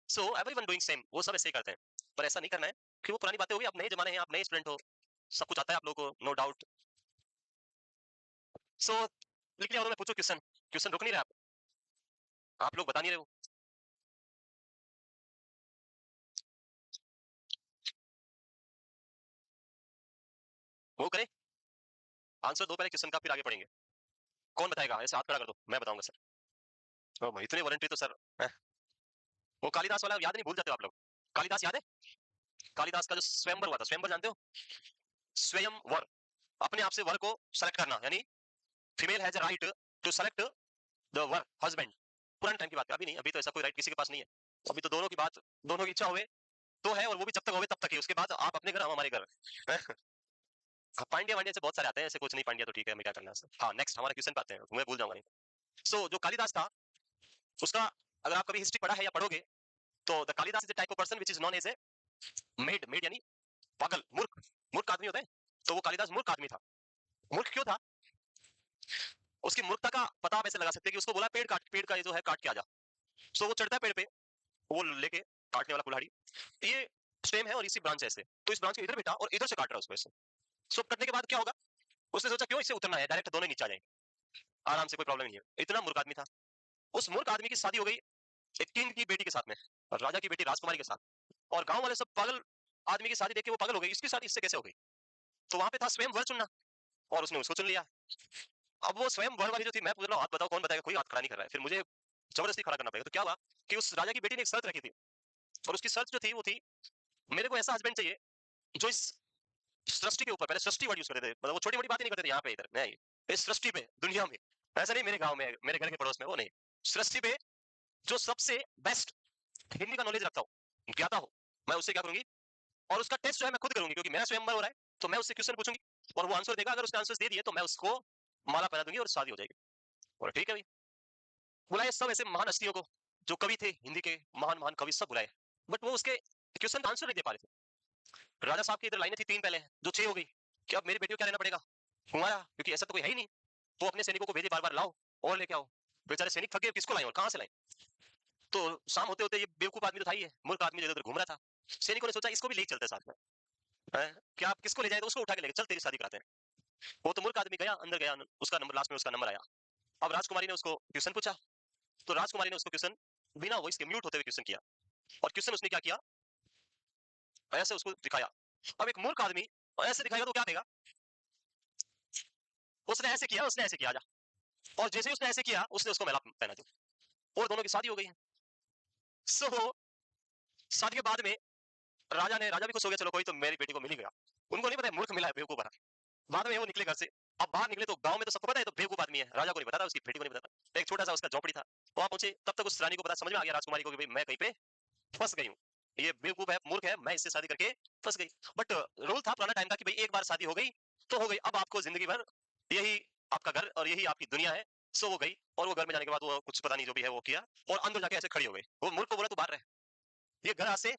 सो एवरीवन डूइंग सेम, वो सब ऐसे ही करते हैं, पर ऐसा नहीं करना है कि वो पुरानी बातें हो गई, आप नए जमाने हैं, आप नए स्टूडेंट हो, सब कुछ आता है आप लोगों को, नो डाउट. सो लिख लिया, मैं पूछो क्वेश्चन. क्वेश्चन रुक नहीं रहा, आप लोग बता नहीं रहे हो. वो करे, आंसर दो पहले क्वेश्चन का, फिर आगे पढ़ेंगे. कौन बताएगा? ऐसे हाथ खड़ा कर दो, मैं बताऊंगा सर. ओ भाई इतने वॉलंटियर तो सर. वो कालिदास वाला याद नहीं भूल जाते हो आप लोग? कालिदास याद है? कालिदास का जो स्वयंवर हुआ था, स्वयंवर जानते हो? स्वयंवर, अपने आप से वर को सेलेक्ट करना, यानी female has a right to select the वर हस्बैंड. पुराने टाइम की बात है, अभी नहीं, अभी तो ऐसा कोई राइट किसी के पास नहीं है. अभी तो दोनों की बात, दोनों की इच्छा हुए तो है, और वो भी जब तक होवे तब तक ही, उसके बाद आप अपने घर, हम हमारे घर. पांड्या वांड्या से बहुत सारे आते हैं, ऐसे कुछ नहीं, पांड्या तो ठीक है, हमें क्या करना है. हाँ नेक्स्ट हमारा क्वेश्चन पे आते हैं, मैं भूल जाऊंगा नहीं. सो जो कालिदास था उसका, अगर आप कभी हिस्ट्री पढ़ा है या पढ़ोगे, तो the Kalidas is the type of person which is known as a mad. Mad यानी पागल, मूर्ख, मूर्ख आदमी होता है, तो वो कालिदास मूर्ख आदमी था. मूर्ख क्यों था? उसकी मूर्खता का पता आप ऐसे लगा सकते हैं कि उसको बोला पेड़ काट, पेड़ का ये जो है काट के आ जा. सो वो चढ़ता है पेड़ पे, वो लेके काटने वाला कुल्हाड़ी, ये स्टेम है और इसी ब्रांच है ऐसे, तो इस ब्रांच के इधर बेटा और इधर से काट रहा है उसको ऐसे. सो कटने के बाद क्या होगा? उसने सोचा क्यों इससे उतरना है, डायरेक्ट दोनों नीचे आ जाएंगे आराम से, कोई प्रॉब्लम नहीं है। इतना मूर्ख आदमी था। उस मूर्ख आदमी की शादी हो गई एक किंग की बेटी के साथ में, और राजा की बेटी राजकुमारी के साथ, और गांव वाले सब पागल आदमी की शादी देख के वो पागल हो गए, इसकी शादी इससे कैसे हो गई। तो वहां पे था स्वयं वर चुनना, और उसने उसको चुन लिया। अब वो स्वयं वर वाली जो थी, मैं पूछ रहा हूँ हाथ बताओ कौन बताएगा, कोई हाथ खड़ा नहीं कर रहा है, फिर मुझे जबरदस्ती खड़ा करना पड़ेगा। तो क्या हुआ कि उस राजा की बेटी ने एक शर्त रखी थी, और उसकी शर्त जो थी वो थी, मेरे को ऐसा हस्बैंड चाहिए जो इस सृष्टि के ऊपर, पहले सृष्टि वर्ड यूज करते थे, मतलब वो छोटी बड़ी बातें नहीं करते थे यहाँ पे इधर नहीं, इस सृष्टि पे, दुनिया में, ऐसा नहीं मेरे गांव में, मेरे घर के पड़ोस में, वो नहीं, सृष्टि पे जो सबसे बेस्ट हिंदी का नॉलेज रखता हो, ज्ञाता हो, मैं उससे क्या करूंगी, और उसका टेस्ट जो है मैं खुद करूंगी, क्योंकि मेरा स्वयंवर हो रहा है, तो मैं उससे क्वेश्चन पूछूंगी और वो आंसर देगा। अगर उसने आंसर दे दिए तो मैं उसको माला पहना दूंगी और शादी हो जाएगी। और ठीक है भाई, बुलाए सब ऐसे महान हस्तियों को, जो कवि थे हिंदी के, महान महान कवि सब बुलाए, बट वो उसके क्वेश्चन का आंसर नहीं दे पा रहे थे। राजा साहब की इधर लाइनें थी 3 पहले, जो 6 हो गई कि अब मेरी बेटी को क्या रहना पड़ेगा, कुंवारा, क्योंकि ऐसा तो कोई है ही नहीं। वो अपने सैनिकों को भेजे बार बार, लाओ और लेके आओ। बेचारे सैनिक थक गए, किसको लाए और कहां से लाए। तो शाम होते होते ये बेवकूफ आदमी तो था ही है, मूर्ख आदमी जो इधर घूम रहा था, सैनिकों ने सोचा इसको भी ले चलते साथ में, क्या आप किसको ले जाए, तो उसको उठा के लेके चल तेरी शादी कराते हैं। वो तो मूर्ख आदमी गया, अंदर गया, उसका नंबर, लास्ट में उसका नंबर आया। अब राजकुमारी ने उसको क्वेश्चन पूछा, तो राजकुमारी ने उसको क्वेश्चन बिना वॉइस के म्यूट होते हुए क्वेश्चन किया, और क्वेश्चन उसने क्या किया, ऐसे उसको दिखाया। अब एक मूर्ख आदमी ऐसे दिखाएगा तो क्या देगा, उसने ऐसे किया, उसने ऐसे किया, आजा, और जैसे ही उसने ऐसे किया उसने उसको मेला पहना दी, और दोनों की शादी हो गई है। सो शादी के बाद में राजा भी खुश हो गया, चलो कोई तो मेरी बेटी को मिल ही गया। उनको नहीं पता मूर्ख मिला है, बेवकूफ भरा। बाद में वो निकले घर से, अब बाहर निकले तो गांव में तो सबको पता है तो बेवकूफ आदमी है, राजा को नहीं पता था, उसकी बेटी को नहीं पता था। एक छोटा सा उसका झोपड़ी था, वहां पहुंचे, तब तक उस रानी को पता, समझ में आ गया राजकुमारी को कि भाई मैं कहीं पे फंस गई हूँ, ये बेवकूफ है, मूर्ख है, मैं इससे शादी करके फंस गई। बट रूल था पुराना टाइम का कि भाई एक बार शादी हो गई तो हो गई, अब आपको जिंदगी भर यही आपका घर और यही आपकी दुनिया है। सो वो गई, और वो घर में जाने के बाद वो कुछ पता नहीं जो भी है वो किया, और अंदर जाके ऐसे खड़ी हो गई। वो मूर्ख को बोला तू बाहर रह, ये घर आज से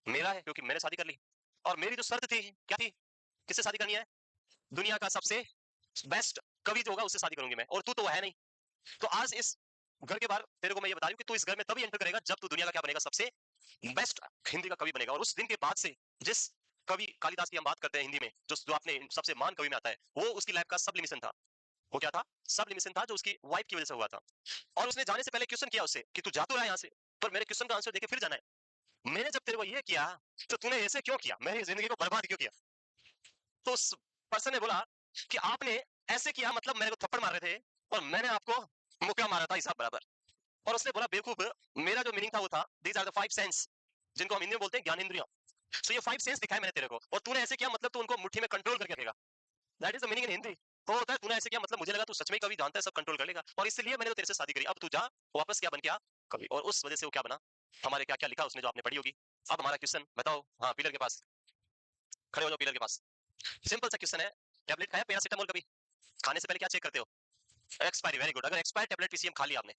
मेरा है, क्योंकि मैंने शादी कर ली, और मेरी जो शर्त थी क्या थी, किससे शादी करनी है, दुनिया का सबसे बेस्ट कवि जो होगा उससे शादी करूंगी मैं, और तू तो है नहीं। तो आज इस घर के बाहर तेरे को मैं ये बता रही हूँ कि तू इस घर में तभी एंटर करेगा जब तू दुनिया का क्या बनेगा, सबसे बेस्ट हिंदी का कवि बनेगा। और उस दिन के बाद से जिस कवि कालिदास की हम बात करते हैं हिंदी में, जो आपने सबसे महान कवि में आता है, वो उसकी लाइफ का सब्लिमिशन था। वो क्या था, सब्लिमिशन था, जो उसकी वाइफ की वजह से हुआ था। और उसने जाने से पहले क्वेश्चन किया उससे कि तू जा तो रहा है यहाँ से, पर मेरे क्वेश्चन का आंसर देके फिर जाना है। मैंने जब तेरे को ये किया तो तूने ऐसे क्यों किया, मेरी जिंदगी को बर्बाद क्यों किया। तो उस पर्सन ने बोला कि आपने ऐसे किया, मतलब मेरे को थप्पड़ मार रहे थे और मैंने आपको मुक्का मारा था हिसाब बराबर। और उसने बोला बेवकूफ, मेरा जो मीनिंग था वो था दीज आर द 5 सेंस, जिनको हम हिंदी में बोलते हैं ज्ञानेंद्रियां। सो ये 5 सेंस दिखाए मैंने तेरे को, और तूने ऐसे किया मतलब तू उनको मुट्ठी में कंट्रोल करके रखेगा। That is the meaning in Hindi. तो होता है तूने ऐसे किया मतलब मुझे लगा तू सच में कभी जानता है, सब कंट्रोल कर लेगा, और इसलिए मैंने तो तेरे से शादी करी। अब तू जा वापस, क्या बन गया, कवि। और उस वजह से वो क्या बना, हमारे क्या क्या लिखा उसने जो आपने पढ़ी होगी। अब हमारा क्वेश्चन बताओ, हाँ पिलर के पास खड़े हो जाओ, पिलर के पास। सिंपल सा क्वेश्चन है, टैबलेट खाया पैरासिटामोल कभी, खाने से पहले क्या चेक करते हो, एक्सपायरी। वेरी गुड, अगर एक्सपायर टैबलेट पीसीएम खा लिया आपने,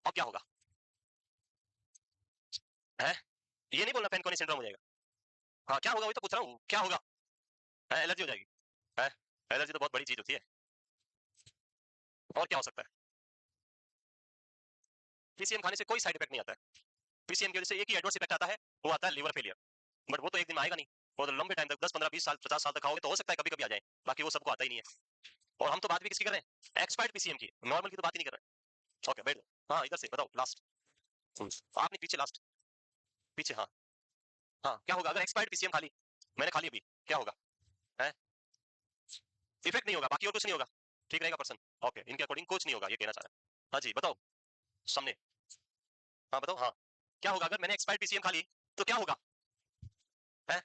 अब क्या होगा, है ये नहीं बोलना पेनकोनी सिंड्रोम हो जाएगा, हाँ क्या होगा वही तो पूछ रहा हूँ, क्या होगा, है एलर्जी हो जाएगी, है एलर्जी तो बहुत बड़ी चीज होती है। और क्या हो सकता है, पीसीएम खाने से कोई साइड इफेक्ट नहीं आता है। पीसीएम की वजह से एक ही एडवर्स इफेक्ट आता है, वो आता है लिवर फेलियर, बट वो तो एक दिन आएगा नहीं, वो तो लंबे टाइम तक 10 15 20 साल 50 साल तक खाओगे तो हो सकता है कभी कभी आ जाए, बाकी वो सबको आता ही नहीं है। और हम तो बात भी किसकी कर रहे हैं, एक्सपायर्ड पीसीएम की, नॉर्मल की तो बात ही नहीं कर रहे। ओके बैठ जाओ, हाँ इधर से बताओ लास्ट, आपने पीछे लास्ट, पीछे, हाँ हाँ क्या होगा अगर एक्सपायर्ड पीसीएम खा ली, मैंने खा ली अभी, क्या होगा, है इफेक्ट नहीं होगा, बाकी और कुछ नहीं होगा, ठीक रहेगा पर्सन। ओके इनके अकॉर्डिंग कुछ नहीं होगा, ये कहना चाह रहा है। हाँ जी बताओ सामने, हाँ बताओ, हाँ क्या होगा अगर मैंने एक्सपायर्ड पीसीएम खा ली तो क्या होगा, है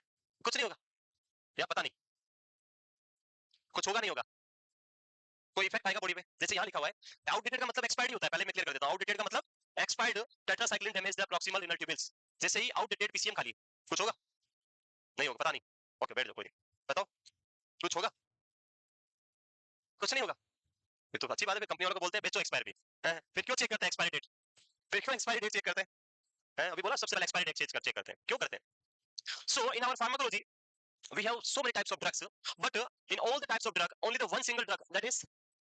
कुछ नहीं होगा, या पता नहीं, कुछ होगा नहीं होगा, कोई इफेक्ट आएगा बॉडी पे, जैसे यहाँ लिखा हुआ है आउटडेटेड का मतलब एक्सपायर्ड ही होता है, पहले मैं क्लियर कर देता हूँ। आउटडेटेड का मतलब expired tetracycline damage the proximal renal tubules, जैसे ही आउटडेटेड पीसीएम खा ली, कुछ होगा नहीं होगा, पता नहीं। ओके बैठ जाओ, कोई नहीं, बताओ कुछ होगा, कुछ नहीं होगा, ये तो अच्छी बात है, कंपनी वालों को बोलते हैं बेचो एक्सपायर भी, फिर क्यों चेक करते हैं एक्सपायरी डेट, फिर क्यों एक्सपायरी डेट चेक करते हैं, अभी बोला सबसे पहले एक्सपायरी डेट चेक करते हैं, क्यों करते हैं। So in our pharmacology we have so many types of drugs, but in all the types of drug only the one single drug, that is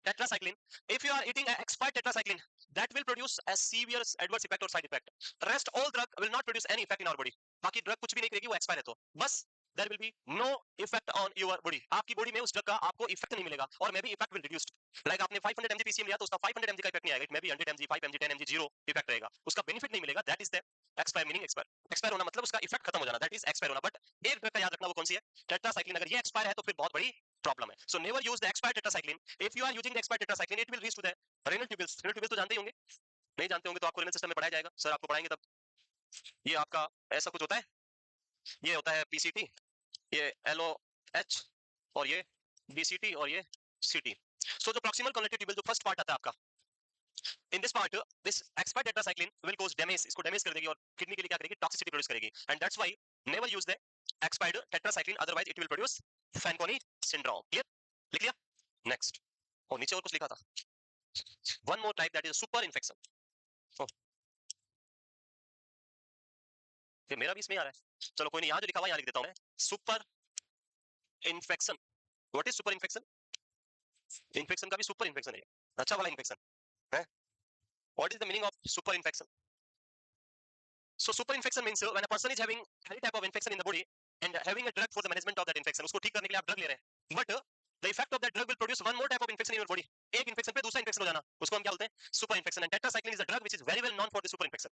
tetracycline, if you are eating an expired tetracycline, that will produce a severe adverse effect or side effect, rest all drug will not produce any effect in our body, बाकी drug कुछ भी नहीं करेगी, वो expire है तो बस there will be no effect on your body. आपकी बॉडी में उस ड्रग का आपको इफेक्ट नहीं मिलेगा और may be effect will reduced. Like आपने 500 mg पीसीएम लिया तो उसका 500 mg का इफेक्ट नहीं आएगा. It may be 100 mg, 5 mg, 10 mg, zero effect रहेगा. उसका बेनिफिट नहीं मिलेगा. That is the expire. Meaning expire. Expire होना मतलब उसका इफेक्ट खत्म हो जाना. दैट इज एक्सपायर होना. बट एक ड्रग का याद रखना, वो कौन सी है? टेट्रासाइक्लिन. अगर ये एक्सपायर है तो फिर बहुत बड़ी प्रॉब्लम है. So never use the expired tetracycline. If you are using the expired tetracycline it will reach to the renal tubules. Renal tubules तो जानते ही होंगे. नहीं जानते होंगे तो आपको रेनल सिस्टम में पढ़ाया जाएगा. सर आपको पढ़ाएंगे तब. ये आपका ऐसा कुछ होता है. ये होता है पीसीटी, ये एलओएच, और ये बीसीटी, और ये सीटी. सो जो प्रॉक्सिमल कॉलेक्टिव ट्यूबल जो फर्स्ट पार्ट आता है आपका, in this part this expired tetracycline will cause damage. इसको डैमेज कर देगी और किडनी के लिए क्या करेगी? टॉक्सिसिटी प्रोड्यूस करेगी. And that's why never use the expired tetracycline, otherwise it will produce Fanconi syndrome. Clear? लिख लिया? नेक्स्ट. और नीचे और कुछ लिखा था. One more type that is super infection. ये मेरा भी इसमें आ रहा है. चलो कोई नहीं, यहां जो लिखा हुआ यहां लिख देता हूं मैं. Super infection. What is super infection? Infection का भी सुपर इन्फेक्शन है. अच्छा वाला इन्फेक्शन है. What is the meaning of super infection? So super infection means when a person is having any type of infection in the body and having a drug for the management of that infection. उसको ठीक करने के लिए आप drug ले रहे हैं, but the effect of that drug will produce one more type of infection in your body. एक इन्फेक्शन पे दूसरा इन्फेक्शन हो जाना, उसको हम क्या बोलते हैं? Super infection. And tetracycline is a drug which is very well known for the super infection.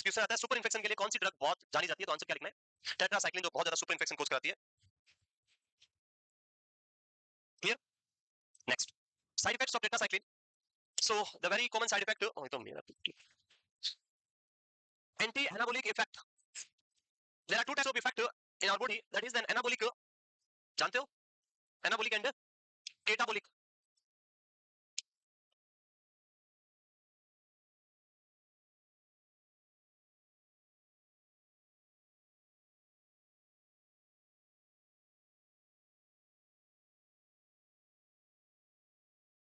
Question आता है सुपर इन्फेक्शन के लिए कौन सी ड्रग बहुत जानी जाती है, तो आंसर क्या लिखना है? टेट्रासाइक्लिन, जो बहुत ज्यादा सुपर इन्फेक्शन कोज कराती है. Clear? Next. Side effects of tetracycline. So the very common side effect, anti-anabolic effect. There are two types of effect in our body. That is an anabolic, जानते हो? Anabolic and catabolic.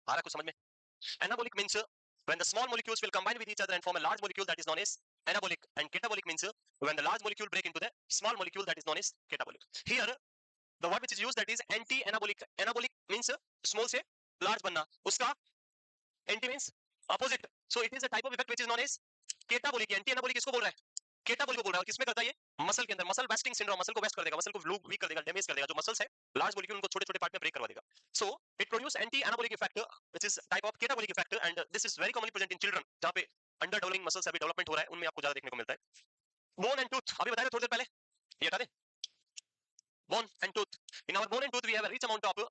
आ रहा कुछ समझ में? Anabolic means when the small molecules will combine with each other and form a large molecule, that is known as anabolic. And catabolic means when the large molecule break into the small molecule, that is known as catabolic. Here the word which is used, that is anti-anabolic. Anabolic means small से large बनना, उसका anti means opposite. So it is a type of effect which is known as catabolic. Anti-anabolic किसको बोल रहा है? केटाबोलिक को बोल रहा है. किसमें करता है ये? मसल के अंदर. Muscle wasting syndrome. मसल को वेस्ट कर देगा, मसल को वीक कर देगा, डैमेज कर देगा. जो मसल्स है लार्ज मॉलिक्यूल उनको छोटे छोटे पार्ट में ब्रेक करवा देगा. So it produce anti anabolic effect which is type of catabolic effect. And this is very commonly present in children, जहां पे अंडर डेवलपिंग मसल्स अभी डेवलपमेंट हो रहा है, उनमें आपको ज्यादा देखने को मिलता है. बोन एंड टूथ, अभी बताया थोड़ी देर पहले, ये हटा दे. Bone and tooth. In our bone and tooth we have a rich amount of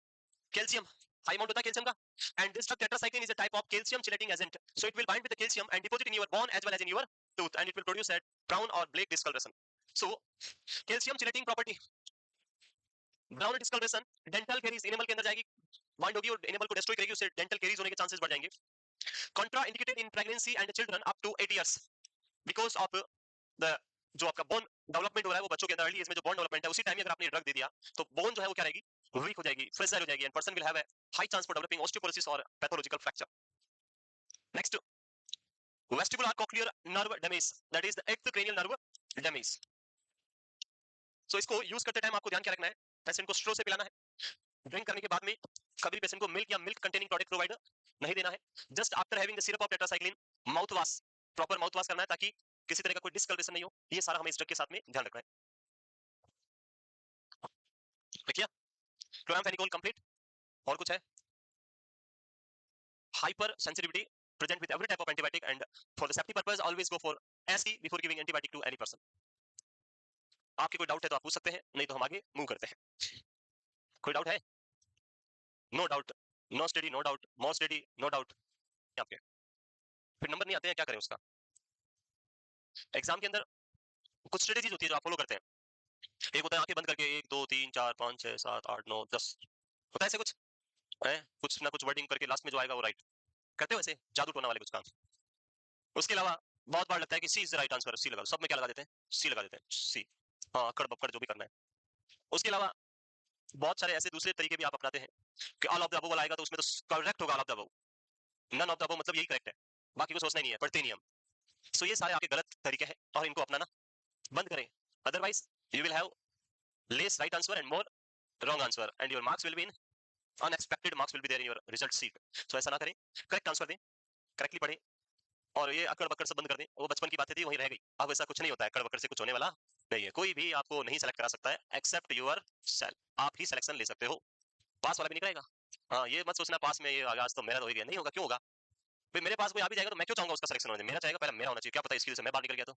calcium. High amount होता है कैल्शियम का. And this drug tetracycline is a type of calcium chelating agent. So it will bind with the calcium and deposit in your bone as well as in your tooth, and it will produce a brown or black discoloration. So calcium chelating property, brown discoloration. dental caries enamel के अंदर जाएगी, bind होगी और enamel को destroy करेगी, उससे dental caries होने के chances बढ़ जाएंगे. contraindicated in pregnancy and children up to 8 years because of the जो आपका बोन डेवलपमेंट हो रहा है वो बच्चों के अंदर अर्ली एज में जो बोन डेवलपमेंट है उसी टाइम में अगर आपने ड्रग दे दिया तो बोन जो है वो क्या रहेगी? वीक हो जाएगी, फ्रेजाइल हो जाएगी, and person will have a high chance for developing osteoporosis और pathological fracture. Next, vestibular cochlear nerve damage, that is the eighth cranial nerve damage. So इसको यूज करते टाइम आपको ध्यान क्या रखना है? पेशेंट को स्ट्रो से पिलाना है. ड्रिंक करने के बाद में कभी पेशेंट को मिल्क या मिल्क कंटेनिंग प्रोडक्ट प्रोवाइड नहीं देना है. Just after having the syrup of tetracycline mouth wash, proper mouth wash करना है ताकि किसी तरह का कोई डिस्कलरेशन नहीं हो. ये सारा हमें इस ड्रग के साथ में ध्यान रखना है. देखिए क्लोरामफेनिकोल कंप्लीट. और कुछ है? Hyper sensitivity present with every type of antibiotic, and for the safety purpose always go for SE before giving antibiotic to any person. आपके कोई डाउट है तो आप पूछ सकते हैं, नहीं तो हम आगे मूव करते हैं. कोई डाउट है? No doubt, no study, no doubt, more study, no doubt. आपके फिर नंबर नहीं आते हैं, क्या करें उसका? एग्जाम के अंदर कुछ स्ट्रेटेजीज होती है जो आप फॉलो करते हैं. एक होता है आंखें बंद करके 1 2 3 4 5 6 7 8 9 10 होता है ऐसे कुछ है, कुछ ना कुछ वर्डिंग करके लास्ट में जो आएगा वो राइट करते हो. ऐसे जादू टोना वाले कुछ काम. उसके अलावा बहुत बार लगता है कि सी इज द राइट आंसर. सी लगा, सब में क्या लगा देते हैं? सी लगा देते हैं. सी, हाँ, अक्कड़ बक्कड़ जो भी करना है. उसके अलावा बहुत सारे ऐसे दूसरे तरीके भी आप अपनाते हैं कि ऑल ऑफ द अबव वाला आएगा तो उसमें तो करेक्ट होगा all of the above. None of the above मतलब यही करेक्ट है, बाकी को सोचना ही नहीं है, पढ़ते नहीं हम. सो ये सारे आपके गलत तरीके हैं और इनको अपनाना बंद करें. Otherwise you will have less right answer and more wrong answer, and your marks will be in unexpected marks will be there in your result sheet. So ऐसा ना करें, करेक्ट आंसर दें, करेक्टली पढ़ें, और ये अकड़ बकड़ से बंद कर दें. वो बचपन की बातें थी, वहीं रह गई. अब ऐसा कुछ नहीं होता है, अकड़ बकड़ से कुछ होने वाला नहीं है, कोई भी आपको नहीं सेलेक्ट करा सकता है एक्सेप्ट योर सेल्फ। आप ही सिलेक्शन ले सकते हो, पास वाला भी नहीं करेगा। हाँ, ये मत सोचना पास में ये आज तो मेरा तो हो ही गया, नहीं होगा। क्यों होगा भाई? मेरे पास कोई आ भी जाएगा तो मैं क्यों चाहूंगा उसका सिलेक्शन होने? मेरा चाहेगा पहले मेरा होना चाहिए। क्या पता इसकी वजह से मैं बाहर निकल गया तो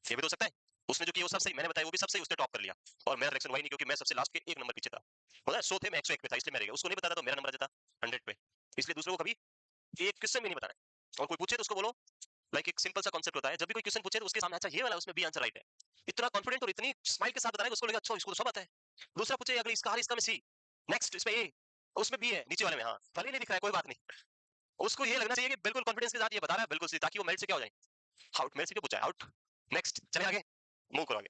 ये भी तो हो सकता है। उसने जो किया वो सब सही, मैंने बताया वो भी सब सही, उसने टॉप कर लिया और मेरा सिलेक्शन हुआ ही नहीं क्योंकि मैं सबसे लास्ट के 1 नंबर पीछे था। पता है 100 थे, मैं 101 पे था, इसलिए मैं रह गया। उसको नहीं बताता तो मेरा नंबर आ जाता 100 पे। इसलिए दूसरों को कभी एक क्वेश्चन भी नहीं बताना है। और कोई पूछे तो उसको बोलो लाइक एक सिंपल सा कॉन्सेप्ट होता है, जब भी कोई क्वेश्चन पूछे तो उसके सामने अच्छा ये वाला उसमें बी आंसर राइट है, इतना कॉन्फिडेंट और इतनी स्माइल के साथ बताना उसको लगेगा अच्छा इसको तो सब आता है। दूसरा पूछे अगले इसका इसका में सी, नेक्स्ट इसमें ए, उसमें बी है नीचे वाले में, हाँ भले नहीं दिख रहा है कोई बात नहीं, उसको ये लगना चाहिए कि बिल्कुल कॉन्फिडेंस के साथ ये बता रहा है बिल्कुल सही, ताकि वो मेल्ट से क्या हो जाए, आउट। मेल्ट से क्यों पूछा है आउट। नेक्स्ट चले आगे, मूव करो आगे।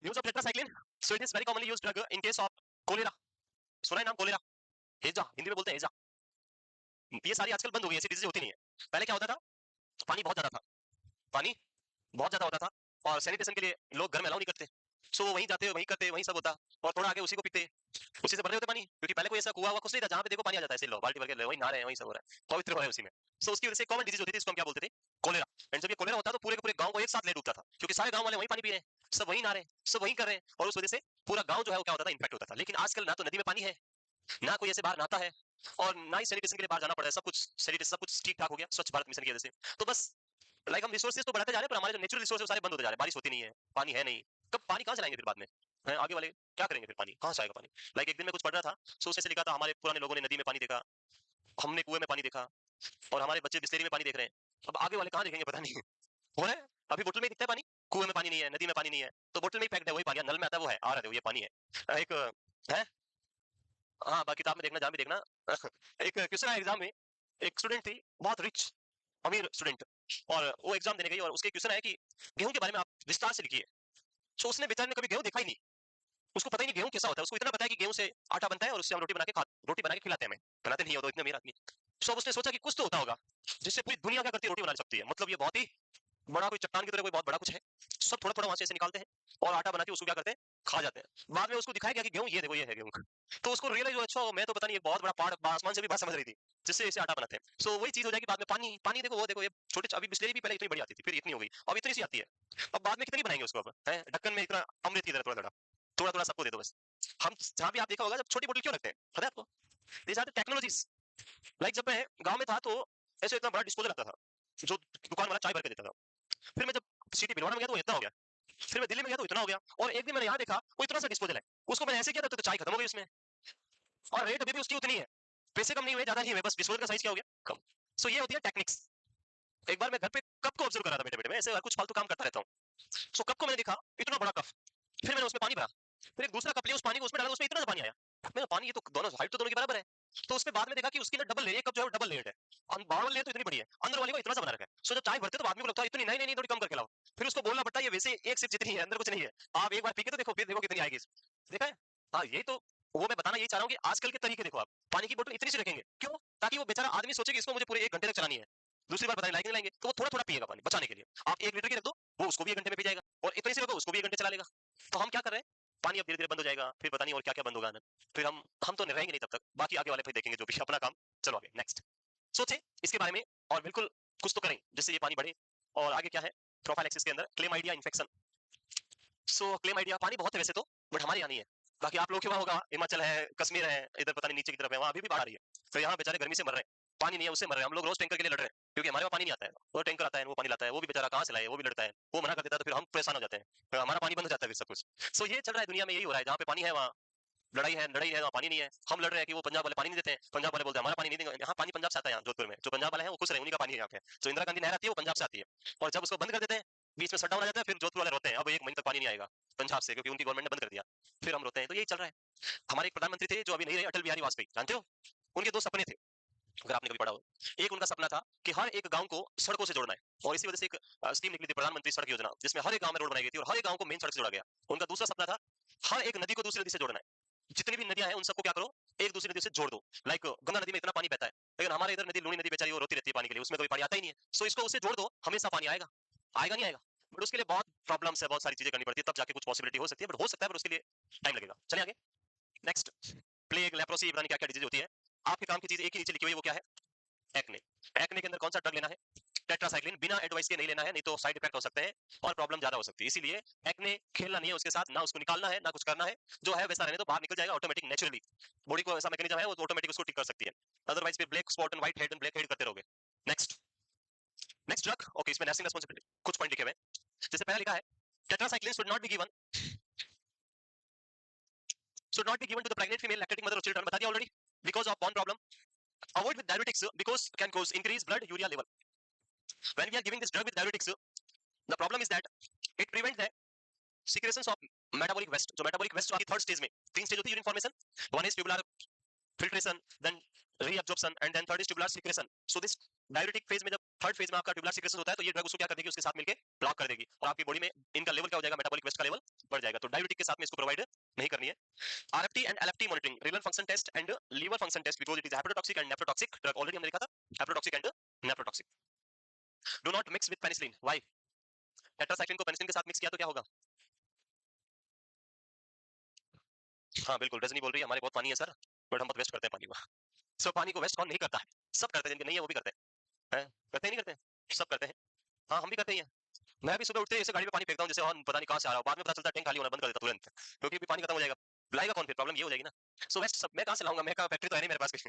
Use of tetracycline, so it is very commonly used drug in case of cholera. सुना है नाम कोलेरा? हेजा हिंदी में बोलते हैं हेजा। ये सारी आजकल बंद हो गई, ऐसी डिजीज होती नहीं है। पहले क्या होता था, पानी बहुत ज्यादा था, पानी बहुत ज्यादा होता था और सैनिटेशन के लिए लोग घर में अलाउ नहीं करते, सो वो वहीं जाते वहीं करते वहीं सब होता और थोड़ा आगे उसी को पीते, उसी से भर रहे होते पानी, क्योंकि पहले कोई ऐसा कुआ हुआ कुछ नहीं था जहाँ पे देखो पानी आ जाता है, ऐसे लो बाल्टी भर के वहीं नहा रहे हैं, वहीं सब हो रहा है, पवित्र हो रहे हैं उसी में। सो उसकी वजह से कॉमन डिजीज होती थी, इसको हम क्या बोलते थे, कोलेरा। एंड जब ये कोलेरा होता तो पूरे के पूरे गांव को एक साथ ले डूबता था, क्योंकि सारे गांव वाले वहीं पानी पी रहे हैं, सब वहीं नहा रहे हैं, सब वहीं कर रहे हैं, और उस वजह से पूरा गांव जो है वो क्या होता था, इन्फेक्ट होता था। लेकिन आजकल ना तो नदी में पानी है, ना कोई ऐसे बाहर नहाता है, और ना ही सैनिटेशन के लिए बाहर जाना पड़ा है, सब कुछ सैनिटेशन सब कुछ ठीक ठाक हो गया स्वच्छ भारत मिशन की वजह से। तो बस लाइक हम रिसोर्सेज तो बढ़ाते जा रहे हैं पर हमारे जो नेचुरल रिसोर्सेज सारे बंद होते जा रहे हैं, बारिश होती नहीं है, पानी है नहीं, कब पानी कहाँ से लाएंगे फिर बाद में, हैं आगे वाले क्या करेंगे फिर, पानी कहाँ से आएगा पानी। लाइक एक दिन में कुछ पढ़ रहा था, सो उससे लिखा था हमारे पुराने लोगों ने नदी में पानी देखा, हमने कुएं में पानी देखा, और हमारे बच्चे बिस्लेरी में पानी देख रहे हैं। अब आगे वाले कहाँ देखेंगे पता नहीं हो रहा है, अभी बोतल में दिखता है पानी, कुएं में पानी नहीं है, नदी में पानी नहीं है, तो बोतल में ही पैक्ड है वही पानी, नल में आता है वो है आ रहा है, ये पानी है एक है। हाँ बाकी किताब में देखना जहाँ भी देखना एक क्वेश्चन है एग्जाम में, एक स्टूडेंट थी बहुत रिच अमीर स्टूडेंट, और वो एग्जाम देने गई और उसके क्वेश्चन है कि गेहूं के बारे में आप विस्तार से लिखिए। सो उसने बेचारे ने कभी गेहूं देखा ही नहीं, उसको पता ही नहीं गेहूं कैसा होता है, उसको इतना पता है कि गेहूं से आटा बनता है और उससे हम रोटी बना के खिलाते हैं, हमें बनाते नहीं हो तो इतने अमीर आदमी। सो उसने सोचा कि कुछ तो होता होगा जिससे पूरी दुनिया क्या करती है रोटी बना सकती है, मतलब ये बहुत ही बड़ा कोई चट्टान की तरह कोई बहुत बड़ा कुछ है, सब थोड़ा थोड़ा वहां से ऐसे निकालते हैं और आटा बना के उसको क्या करते हैं, खा जाते हैं। बाद में उसको दिखाया गया कि गेहूं ये देखो ये है गेहूं, तो उसको रियलाइज हुआ अच्छा मैं तो पता नहीं एक बहुत बड़ा पहाड़ आसमान से भी बात समझ रही थी जिससे इसे आटा बनाते हैं। सो वही चीज हो जाएगी बाद में, पानी पानी देखो वो देखो ये छोटे अभी बिस्लेरी भी पहले इतनी बड़ी आती थी, फिर इतनी हो गई, अब इतनी सी आती है, अब बाद में कितनी बनाएंगे उसको, अब है ढक्कन में इतना अमृत की तरह थोड़ा थोड़ा थोड़ा थोड़ा सबको दे दो बस। हम जहाँ भी आप देखा होगा जब छोटी बोतल क्यों रखते हैं पता है आपको, these are the technologies. Like जब मैं गांव में था तो ऐसे इतना बड़ा डिस्पोजल आता था जो दुकान वाला चाय भर के देता था, फिर मैं जब सिटी भिलवाड़ा में गया तो इतना हो गया, फिर मैं दिल्ली में गया तो इतना हो गया, और एक दिन मैंने यहाँ देखा वो इतना सा डिस्पोजल है, उसको मैंने ऐसे किया तो चाय खत्म हो गई उसमें, और रेट अभी भी उसकी उतनी है, पैसे कम नहीं हुए ज्यादा नहीं हुए, बस डिस्पोजल का साइज क्या हो गया कम। सो ये होती है टेक्निक्स। एक बार मैं घर पे कप को ऑब्जर्व कर रहा था, बेटे बेटे मैं ऐसे हर कुछ फालतू काम करता रहता हूँ। सो कप को मैंने देखा इतना बड़ा कप, फिर मैंने उसमें पानी भरा, फिर एक दूसरा कप लिया उस पानी को उसमें डाला, उसमें इतना सा पानी आया, मैंने पानी ये तो दोनों हाइट तो दोनों की बराबर है, तो उसमें बाद में देखा कि उसकी ना डबल लेयर, एक कप जो है डबल लेयर है, बाहर वाली लेयर तो इतनी बड़ी है, अंदर वाली को इतना सा बना रखा है। सो जब चाय भरते तो आदमी को लगता है इतनी नहीं नहीं नहीं थोड़ी कम करके लाओ, फिर उसको बोलना पड़ता है ये वैसे एक सिप जितनी है अंदर कुछ नहीं है, आप एक बार पी के तो देखो, फिर देखो कितनी आएगी, देखा है। हाँ यही तो वो मैं बताना यही चाह रहा हूँ कि आजकल के तरीके देखो आप, पानी की बोतल इतनी सी रखेंगे क्यों, ताकि वो बेचारा आदमी सोचे कि इसको मुझे पूरे 1 घंटे तक चलानी है, दूसरी बार बताने लायक नहीं लाएंगे तो वो थोड़ा थोड़ा पिएगा पानी बचाने के लिए। आप 1 लीटर की रख दो वो उसको भी 1 घंटे में पी जाएगा, और इतनी सी रखो उसको भी 1 घंटे चला लेगा। तो हम क्या कर रहे हैं, पानी अब धीरे धीरे बंद हो जाएगा, फिर पता नहीं और क्या क्या बंद होगा, फिर हम तो रहेंगे नहीं तब तक, बाकी आगे वाले फिर देखेंगे जो भी अपना काम। चलो आगे नेक्स्ट सोचे इसके बारे में, और बिल्कुल कुछ तो करें जिससे ये पानी बढ़े। और आगे क्या है प्रोफाइलैक्सिस के अंदर क्लेम आइडिया इन्फेक्शन। सो क्लेम आइडिया पानी बहुत है वैसे तो, बट हमारे यहाँ नहीं है, बाकी आप लोग के वहाँ होगा, हिमाचल है कश्मीर है इधर पता नहीं नीचे की तरफ है, वहाँ अभी भी बाढ़ आ रही है, तो यहाँ बेचारे गर्मी से मर रहे हैं, पानी नहीं है उससे मर रहे हैं, हम लोग रोज टैंकर के लिए लड़ रहे हैं क्योंकि हमारे वहाँ पानी नहीं आता है, वो टैंकर आता है वो पानी लाता है, वो भी बेचारा कहाँ से लाए, वो भी लड़ता है, वो मना कर देता है तो फिर हम परेशान हो जाते हैं, फिर हमारा पानी बंद हो जाता है फिर सब कुछ। सो ये चल रहा है दुनिया में, यही हो रहा है, जहाँ पे पानी है वहाँ लड़ाई है वहाँ पानी नहीं है, हम लड़ रहे हैं कि वो पंजाब वाले पानी नहीं देते हैं, पंजाब वाले बोलते हैं हमारा पानी नहीं देंगे, यहाँ पानी पंजाब से आता है, यहाँ जोधपुर में जो पंजाब वाले हैं वो खुश रहे उन्हीं का पानी है यहाँ पे, जो इंदिरा गांधी नहर आती है वो पंजाब से आती है, और जब उसको बंद कर देते हैं बीच में शटडाउन आ जाता है, फिर जोधपुर वाले रोते हैं अब 1 महीने तक पानी नहीं आएगा पंजाब से क्योंकि उनकी गवर्नमेंट ने बंद कर दिया, फिर हम रोते हैं। तो यही चल रहा है। हमारे एक प्रधानमंत्री थे जो अभी नहीं रहे, अटल बिहारी वाजपेयी, जानते हो, उनके 2 सपने थे अगर आपने कभी पढ़ा हो। एक उनका सपना था कि हर एक गांव को सड़कों से जोड़ना है, और इसी वजह से एक स्कीम निकली थी प्रधानमंत्री सड़क योजना, जिसमें हर एक गांव में रोड बनाई गई थी और हर एक गांव को मेन सड़क से जोड़ा गया। उनका दूसरा सपना था हर एक नदी को दूसरी नदी से जोड़ना है, जितनी भी नदियां हैं उन सबको क्या करो एक दूसरी नदी से जोड़ दो। लाइक गंगा नदी में इतना पानी बहता है, लेकिन हमारे इधर नदी लूनी नदी बेचारी वो रोती रहती है पानी के लिए, उसमें कभी पानी आता ही नहीं है, सो इसको उससे जोड़ दो हमेशा पानी आएगा, आएगा नहीं आएगा, बट उसके लिए बहुत प्रॉब्लम्स है, बहुत सारी चीजें करनी पड़ती है, तब जाके कुछ पॉसिबिलिटी हो सकती है, बट हो सकता है, पर उसके लिए टाइम लगेगा। चलिए आगे नेक्स्ट, प्लेग लेप्रोसी पता नहीं क्या क्या डिजीज होती है, आपके काम की चीज एक ही नीचे लिखी हुई है वो क्या है, एक्ने। एक्ने के अंदर कौन सा ड्रग लेना है, टेट्रासाइक्लिन बिना एडवाइस के नहीं लेना है, नहीं तो साइड इफेक्ट हो सकते हैं और प्रॉब्लम ज्यादा हो सकती है। इसीलिए एक्ने खेलना नहीं है उसके साथ, ना उसको निकालना है ना कुछ करना है, जो है वैसा रहने तो बाहर निकल जाएगा ऑटोमेटिक नेचुरली। बॉडी को ऐसा मैकेनिज्म है वो ऑटोमेटिक उसको ठीक कर सकती है, अदरवाइज फिर black spot and white head and black head करते रहोगे। नेक्स्ट नेक्स्ट ड्रग, ओके इसमें नर्सिंग रिस्पांसिबिलिटी कुछ पॉइंट लिखे हुए हैं। जैसे पहला लिखा है tetracycline should not be given to the pregnant female, lactating mother or children, बता दिया already, because of one problem. Avoid with diuretics because can cause increased blood urea level. When we are giving this drug with diuretics, the problem is that it prevents the secretions of metabolic waste. जो metabolic waste आती third stage में, तीन stage होती है urine formation, one is tubular filtration, then reabsorption and then third is tubular secretion. So this diuretic phase में जब third phase में आपका ट्यूबुलर सिक्रेशन होता है तो ये ड्रग उसको क्या कर देगी, उसके साथ मिलके ब्लॉक कर देगी और आपकी बॉडी में इनका लेवल क्या हो जाएगा, मेटाबॉलिक वेस्ट का लेवल बढ़ जाएगा। तो डायबिटिक के साथ में इसको प्रोवाइड नहीं करनी है। RFT and LFT monitoring, renal function test and liver function test, because it is hepatotoxic and nephrotoxic drug, already हमने देखा था hepatotoxic and nephrotoxic. Do not mix with penicillin, why? Tetracycline को पेनिसिलिन के साथ mix किया तो क्या होगा? हाँ बिल्कुल, रजनी बोल रही है हमारे बहुत पानी है सर, बट हम बहुत वेस्ट करते हैं पानी को। सो पानी को वेस्ट कौन नहीं करता है? सब करते हैं, जिनके नहीं है वो भी करते हैं, करते हैं नहीं करते हैं, सब करते हैं। हाँ हम भी करते हैं। मैं भी सुबह उठते ही ऐसे गाड़ी में पानी फेंकता हूँ जैसे पता नहीं कहाँ से आ रहा हो, बाद में पता चलता है टैंक खाली होना बंद कर देता तुरंत, क्योंकि भी पानी खत्म हो जाएगा, लाएगा कौन फिर, प्रॉब्लम ये हो जाएगी ना। सो वेस्ट सब मैं कहाँ से लाऊंगा, मैं कहाँ, फैक्ट्री तो है नहीं मेरे पास कुछ।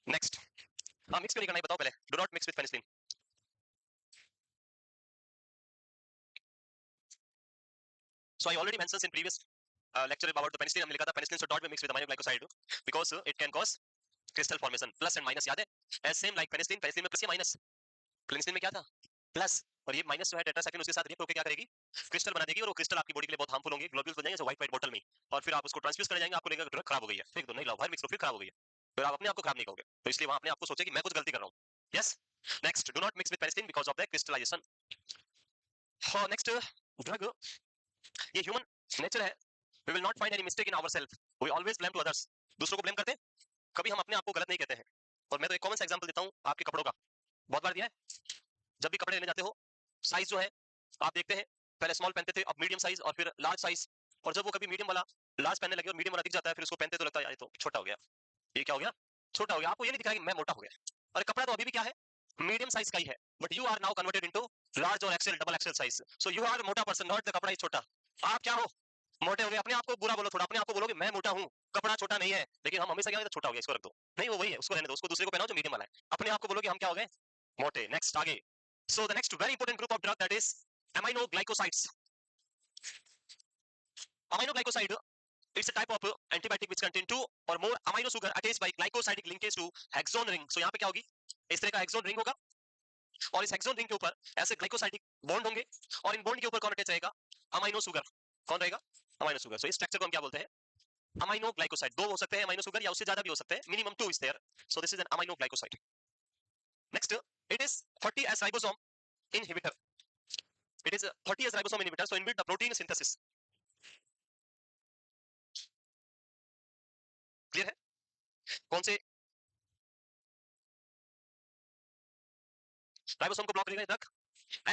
नेक्स्ट, हाँ मिक्स क्यों नहीं करना है बताओ पहले। Do not mix with penicillin. So I already mentions in previous lecture about the penicillin, हमने लिखा था penicillin should not be mixed with amino glycoside because it can cause crystal formation, plus and minus याद है, as same like penicillin, penicillin में plus या minus, penicillin में क्या था प्लस, और ये माइनस जो है टेट्रासाइक्लिन उसके साथ रिएक्ट होकर क्या करेगी, क्रिस्टल बना देगी, और वो क्रिस्टल आपकी बॉडी के लिए बहुत हार्मफुल होंगे, ग्लोब्यूल्स बन जाएंगे व्हाइट व्हाइट बॉटल में, और फिर आप उसको ट्रांसफ्यूज करने जाएंगे, आपको लगेगा ड्रग खराब हो गई है, फेंक दो, नहीं लाओ बाहर मिक्स करो, फिर खराब हो गई है, फिर आप अपने आप को खराब नहीं करोगे, तो इसलिए वहां अपने आप को सोचे कि मैं कुछ गलती कर रहा हूँ। Yes, next, do not mix with penicillin because of the crystallization. Next drug, ये ह्यूमन नेचर है, we will not find any mistake in ourselves, we always blame to others, दूसरों को ब्लेम करते हैं, कभी हम अपने आप को गलत नहीं कहते हैं। और मैं तो एक कॉमन सा एग्जांपल देता हूं आपके कपड़ों का, बहुत बार दिया है, जब भी कपड़े लेने जाते हो साइज जो है आप देखते हैं, पहले स्मॉल पहनते थे, अब मीडियम साइज और फिर लार्ज साइज, और जब वो कभी मीडियम वाला लार्ज पहनने लगे और मीडियम वाला दिख जाता है, फिर उसको पहनते तो लगता है यार ये तो छोटा हो गया, ये क्या हो गया, छोटा हो गया, आपको ये नहीं दिख रहा कि मैं मोटा हो गया, और कपड़ा तो अभी भी क्या है, मीडियम साइज का ही है, but you are now converted into large और XL, double XL size, so you are मोटा पर्सन, नॉट द कपड़ा इज छोटा, आप क्या हो, मोटे हो गए। अपने आप को बुरा बोलो थोड़ा, अपने आप को बोलो कि मैं मोटा हूं, कपड़ा छोटा नहीं है, लेकिन हम हमेशा क्या छोटा हो गया, इसको रख दो, नहीं वो वही है, उसको रहने दो, उसको दूसरे को पहनाओ जो मीडियम वाला है, अपने आप को बोलो कि हम क्या हो गए, मोटे। नेक्स्ट आगे, so the next very important group of drug that is amino glycosides. Amino glycoside, it's a type of antibiotic which contain two or more amino sugar attached by glycosidic linkage to hexone ring. So यहाँ पे क्या होगी, इस तरह का हेक्सोन ring होगा, और इस हेक्सोन रिंग के ऊपर ऐसे ग्लाइकोसाइडिक बॉन्ड होंगे, और इन बॉन्ड के ऊपर कौन अटैच रहेगा, अमीनो सुगर, कौन रहेगा, अमीनो सुगर। सो इस स्ट्रक्चर को हम क्या बोलते हैं, अमीनो ग्लाइकोसाइड। दो हो सकते हैं अमीनो सुगर या उससे ज्यादा भी हो सकते हैं, minimum 2 is there, so this is an aminoglycoside. Next, it is 30S ribosome inhibitor, it is a 30S ribosome inhibitor, so inhibit the protein synthesis, clear है, कौन से राइबोसोम को ब्लॉक करेगा drug,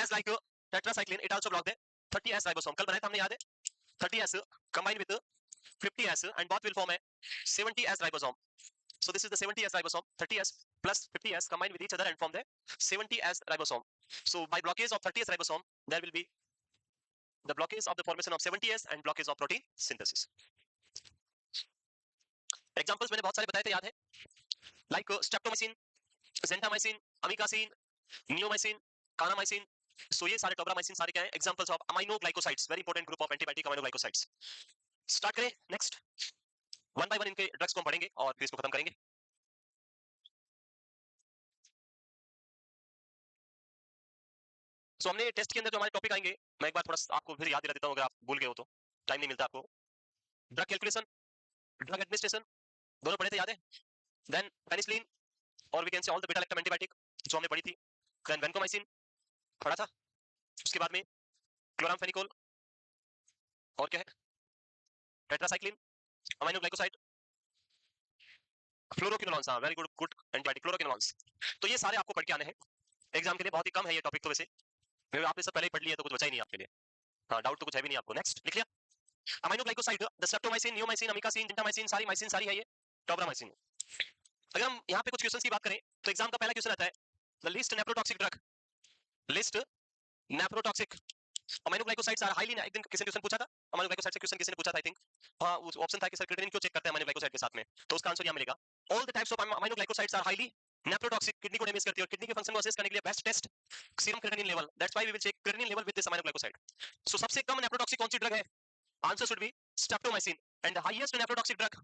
as like tetracycline it also block the 30S ribosome, कल बनाया था हमने याद है, 30S combined with 50S and both will form a 70S ribosome, so this is the 70S ribosome, 30S plus 50S combine with each other and form the 70S ribosome, so by blockage of 30S ribosome there will be the blockage of the formation of 70S and blockage of protein synthesis। Examples मैंने बहुत सारे बताए थे याद है, like streptomycin, gentamicin, amikacin, neomycin, kanamycin, so ये सारे tobramycin सारे क्या है, examples of aminoglycosides, very important group of antibiotic aminoglycosides. Start करें, नेक्स्ट वन बाय वन इनके ड्रग्स को हम पढ़ेंगे और फिर इसको खत्म करेंगे। सो हमने टेस्ट के अंदर जो हमारे टॉपिक आएंगे, मैं एक बार थोड़ा आपको फिर याद दिला देता हूं अगर आप भूल गए हो तो, टाइम नहीं मिलता आपको। ड्रग कैलकुलेशन, ड्रग एडमिनिस्ट्रेशन दोनों पढ़े थे याद है, देन पेनिसिलिन और we can say all the beta lactam antibiotic जो हमने पढ़ी थी, देन वेंकोमाइसिन पढ़ा था, उसके बाद में क्लोरामफेनिकोल, और क्या है, टेट्रासाइक्लिन, अमीनो ग्लाइकोसाइड, फ्लोरोक्विनोलॉन्स, हां very good, good antibiotic fluoroquinolones. तो ये सारे आपको पढ़ के आने हैं एग्जाम के लिए, बहुत ही कम है ये टॉपिक तो वैसे, फिर आपने सब पहले ही पढ़ लिया तो कुछ बचा ही नहीं आपके लिए, हाँ डाउट तो कुछ है भी नहीं आपको। नेक्स्ट लिख लिया, amino glycoside, the streptomycin, neomycin, amikacin, gentamicin, सारी माइसिन सारी है ये, टोब्रामाइसिन। अगर हम यहाँ पे कुछ क्वेश्चंस की बात करें तो एग्जाम का पहला क्वेश्चन आता है, the least nephrotoxic drug, least nephrotoxic aminoglycosides are highly, एक दिन किसी ने क्वेश्चन पूछा था अमाइनो ग्लाइकोसाइड से, क्वेश्चन किसी ने पूछा था आई थिंक, हां उस ऑप्शन था कि सर क्रिएटिनिन क्यों चेक करते हैं अमाइनो ग्लाइकोसाइड के साथ में, तो उसका आंसर यहां मिलेगा, all the types of aminoglycosides are highly nephrotoxic, kidney को डैमेज करती है और किडनी के फंक्शन को असेस करने के लिए best test serum creatinine level, that's why we will check creatinine level with this amino glycoside. So सबसे कम नेफ्रोटॉक्सिक कौन सी ड्रग है, answer should be streptomycin, and the highest nephrotoxic drug,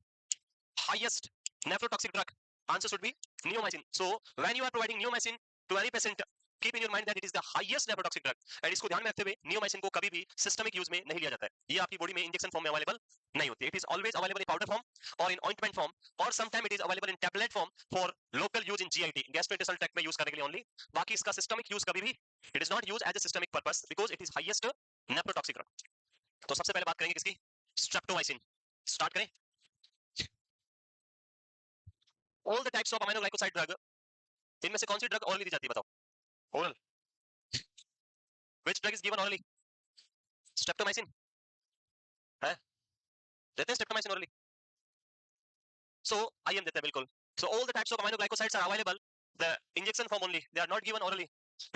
highest nephrotoxic drug, answer should be neomycin. So when you are providing neomycin to any patient, keep in your mind that it is the highest nephrotoxic drug, and इसको ध्यान में रखते हुए neomycin को कभी भी systemic use में नहीं लिया जाता है, ये आपकी बॉडी में इंजेक्शन फॉर्म में अवेलेबल नहीं होती है, it is always available in powder form और इन ऑइंटमेंट फॉर्म, और sometime it is available in tablet form for local use in GIT, gastrointestinal tract में यूज करने के लिए ओनली, बाकी इसका सिस्टमिक यूज कभी भी it is not use as a systemic purpose because it is highest nephrotoxic drug. तो सबसे पहले बात करेंगे किसकी, स्ट्रेप्टोमाइसिन, स्टार्ट करें। All the types of aminoglycoside drug, इनमें से कौन सी ड्रग ऑरली दी जाती है बताओ, oral, which drug is given hourly, streptomycin है, देते हैं स्ट्रेप्टोमाइसिन ऑरली, सो आईएम देते हैं बिल्कुल। So all the types of aminoglycosides are available the injection form only, they are not given orally,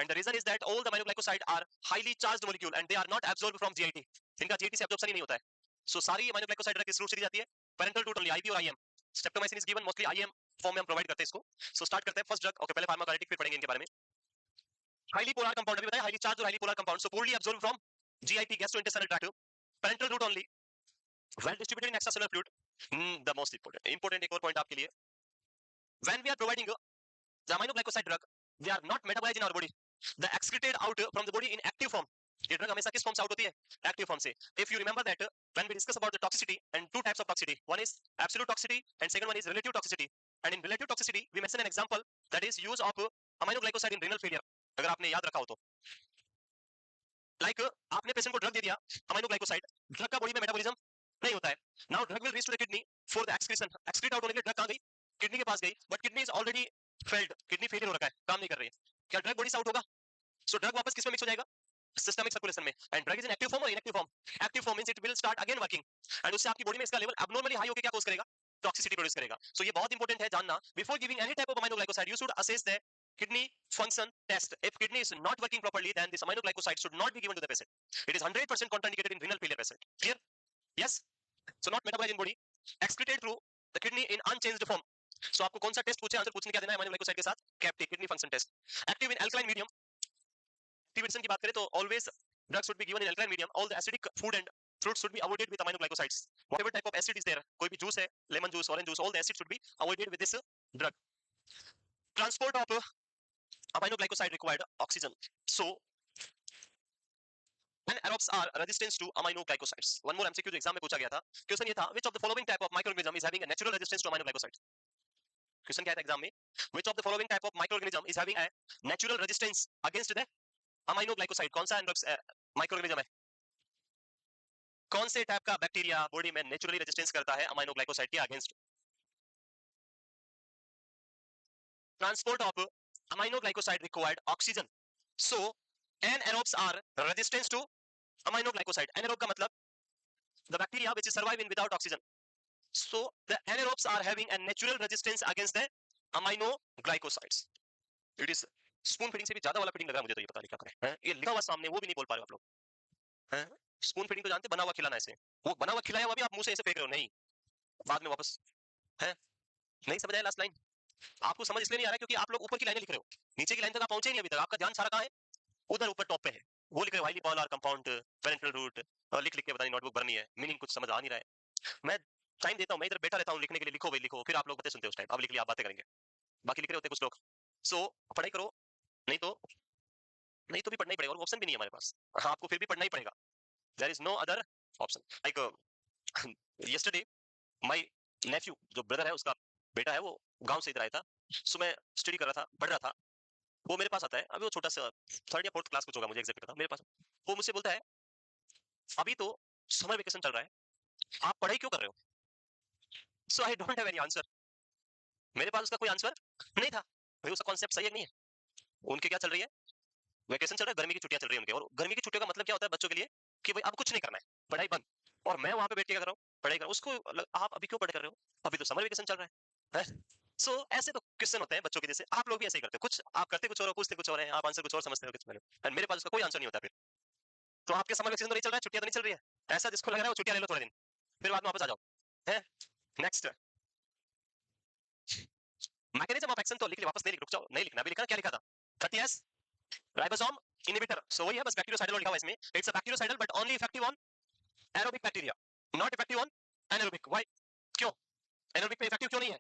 and the reason is that all the aminoglycoside are highly charged molecule and they are not absorbed from GIT, इनका GIT से absorption ही नहीं होता है, so सारी aminoglycoside drug किस root से दी जाती है, parental route only, IP और IM, streptomycin is given mostly IM form में हम प्रोवाइड करते हैं इसको। सो स्टार्ट करते हैं फर्स्ट ड्रग, ओके पहले फार्माकोकाइनेटिक फिर पढ़ेंगे इनके बारे में। हाईली पोलर कंपाउंड, अभी बताया हाईली चार्ज और highly polar compound, so poorly absorb from GIT, gastrointestinal tract, parental route only, well distributed in extracellular fluid, the most important एक और पॉइंट आपके लिए, when we are providing the aminoglycoside drug, they are not metabolized in our body, they excreted out from the body in active form, ये drug हमेशा किस form से out होती है, एक्टिव फॉर्म से। If you remember that when we discuss about the toxicity and two types of toxicity, one is absolute toxicity and second one is relative toxicity, and in relative toxicity we mention an example that is use of aminoglycoside in renal failure, अगर आपने याद रखा हो तो, like आपने patient को drug दे दिया अमाइनो ग्लाइकोसाइड, ड्रग का बॉडी में मेटाबॉलिज्म नहीं होता है, now drug will reach to the kidney for the excretion, excrete out होने के लिए ड्रग कहां गई, किडनी के पास गई, but kidney is already failed, kidney failure हो रखा है, काम नहीं कर रही है, क्या ड्रग बॉडी से आउट होगा, सो ड्रग वापस किसमें मिक्स हो जाएगा, सिस्टमिक सर्कुलेशन में, and drug is in active form और inactive form, active form means it will start again working, and उससे आपकी बॉडी में इसका लेवल एब्नॉर्मली हाई होकर क्या कॉज करेगा, टॉक्सिसिटी प्रोड्यूस करेगा। सो ये बहुत इंपॉर्टेंट है जानना, before giving any type of amino glycoside you should assess the kidney function test, if kidney is not working properly then this amino glycoside should not be given to the patient, it is 100% contraindicated in renal failure patient, clear, yes, so not metabolized in body, excreted through the kidney in unchanged form, so आपको कौन सा test पूछे, answer पूछने क्या देना है amino glycoside के साथ, कैप्टी kidney function test, active in alkaline medium, activation की बात करें तो always drug should be given in alkaline medium, all the acidic food and fruits should be avoided with amino glycosides, whatever type of acid is there, कोई भी juice है, lemon juice, orange juice, all the acid should be avoided with this drug, transport of amino glycoside required oxygen, so anaerobes are resistant to amino glycosides, one more MCQ जो exam में पूछा गया था, question ये था which of the following type of microorganism is having a natural resistance to amino glycosides, question क्या था exam में, which of the following type of microorganism is having a natural resistance against the amino glycoside, कौन सा microorganism है, कौन से type का bacteria body में नेचुरली रेजिस्टेंस करता है अमाइनो ग्लाइकोसाइड के against, transport of amino glycoside required oxygen, so anaerobes are resistant to amino glycoside, anaerobe का मतलब the bacteria which is survive in without oxygen, so the anaerobes are having a natural resistance against the amino glycosides, it is spoon feeding से भी ज्यादा वाला feeding लग रहा है मुझे, तो ये पता नहीं क्या करें, ये लिखा हुआ सामने वो भी नहीं बोल पा रहे आप लोग, स्पून फीडिंग तो जानते, बना हुआ खिलाना, ऐसे वो बना हुआ खिलाया हुआ भी आप मुंह से ऐसे फेंक रहे हो, नहीं बाद में वापस है, नहीं समझ आया लास्ट लाइन, आपको समझ इसलिए नहीं आ रहा है क्योंकि आप लोग ऊपर की लाइनें लिख रहे हो, नीचे की लाइन तक आप पहुंचे नहीं अभी तक, आपका ध्यान सारा कहां है, उधर ऊपर टॉप पे है, वो लिख रहे हो highly polar compound, parenteral route, लिख लिख के पता नहीं नोटबुक भरनी है, मीनिंग कुछ समझ आ नहीं रहा है, मैं टाइम देता हूं, मैं इधर बैठा रहता हूं लिखने के लिए, लिखो भाई लिखो, फिर आप लोग बातें सुनते हो उस टाइम, अब लिख लिया आप बातें करेंगे, बाकी लिख रहे होते कुछ लोग, सो पढ़ाई करो, नहीं तो भी पढ़ना ही पड़ेगा, और ऑप्शन भी नहीं है हमारे पास, हाँ आपको फिर भी पढ़ना ही पड़ेगा, there is no other option, like yesterday my nephew जो ब्रदर है उसका बेटा है, वो गांव से इधर आया था, सो मैं स्टडी कर रहा था, पढ़ रहा था, वो मेरे पास आता है, अभी वो छोटा सा थर्ड या फोर्थ क्लास कुछ होगा, मुझे एग्जैक्ट पता, मेरे पास वो मुझसे बोलता है अभी तो समर वेकेशन चल रहा है, आप पढ़ाई क्यों कर रहे हो, so I don't have any answer, मेरे पास उसका कोई आंसर नहीं था, भाई उसका कॉन्सेप्ट सही है नहीं है, उनके क्या चल रही है, वेकेशन चल रहा है, गर्मी की छुट्टियां चल रही है उनके, और गर्मी की छुट्टियों का मतलब क्या होता है बच्चों के लिए कि भाई अब कुछ नहीं करना है, पढ़ाई बंद, और मैं वहां पे बैठ के क्या कर रहा हूँ, पढ़ाई कर रहा हूँ, उसको आप अभी क्यों पढ़ाई कर रहे हो, अभी तो समर वेकेशन चल रहा है, सो ऐसे तो क्वेश्चन होते हैं बच्चों के जैसे, आप लोग भी ऐसे ही करते हो, कुछ आप करते कुछ और हो, पूछते कुछ और हैं, आप आंसर कुछ और समझते हो कुछ मैंने, एंड मेरे पास उसका कोई आंसर नहीं होता फिर। तो आपके समर वैकेशन तो नहीं चल रहा है, छुट्टियां तो नहीं चल रही है, ऐसा जिसको लग रहा है वो छुट्टियां ले लो थोड़े दिन, फिर बाद में वापस आ जाओ, है। नेक्स्ट, मैकेनिज्म ऑफ एक्शन तो लिख लिया, वापस नहीं लिख, रुक जाओ, नहीं लिखना, अभी लिखा, क्या लिखा था, 30s राइबोसोम इनहिबिटर, सो वही है, बस बैक्टीरियोसाइडल लिखा हुआ है इसमें, it's a bacteriocidal but only effective on aerobic bacteria, not effective on anaerobic, why, क्यों एनारोबिक पे इफेक्टिव क्यों नहीं है,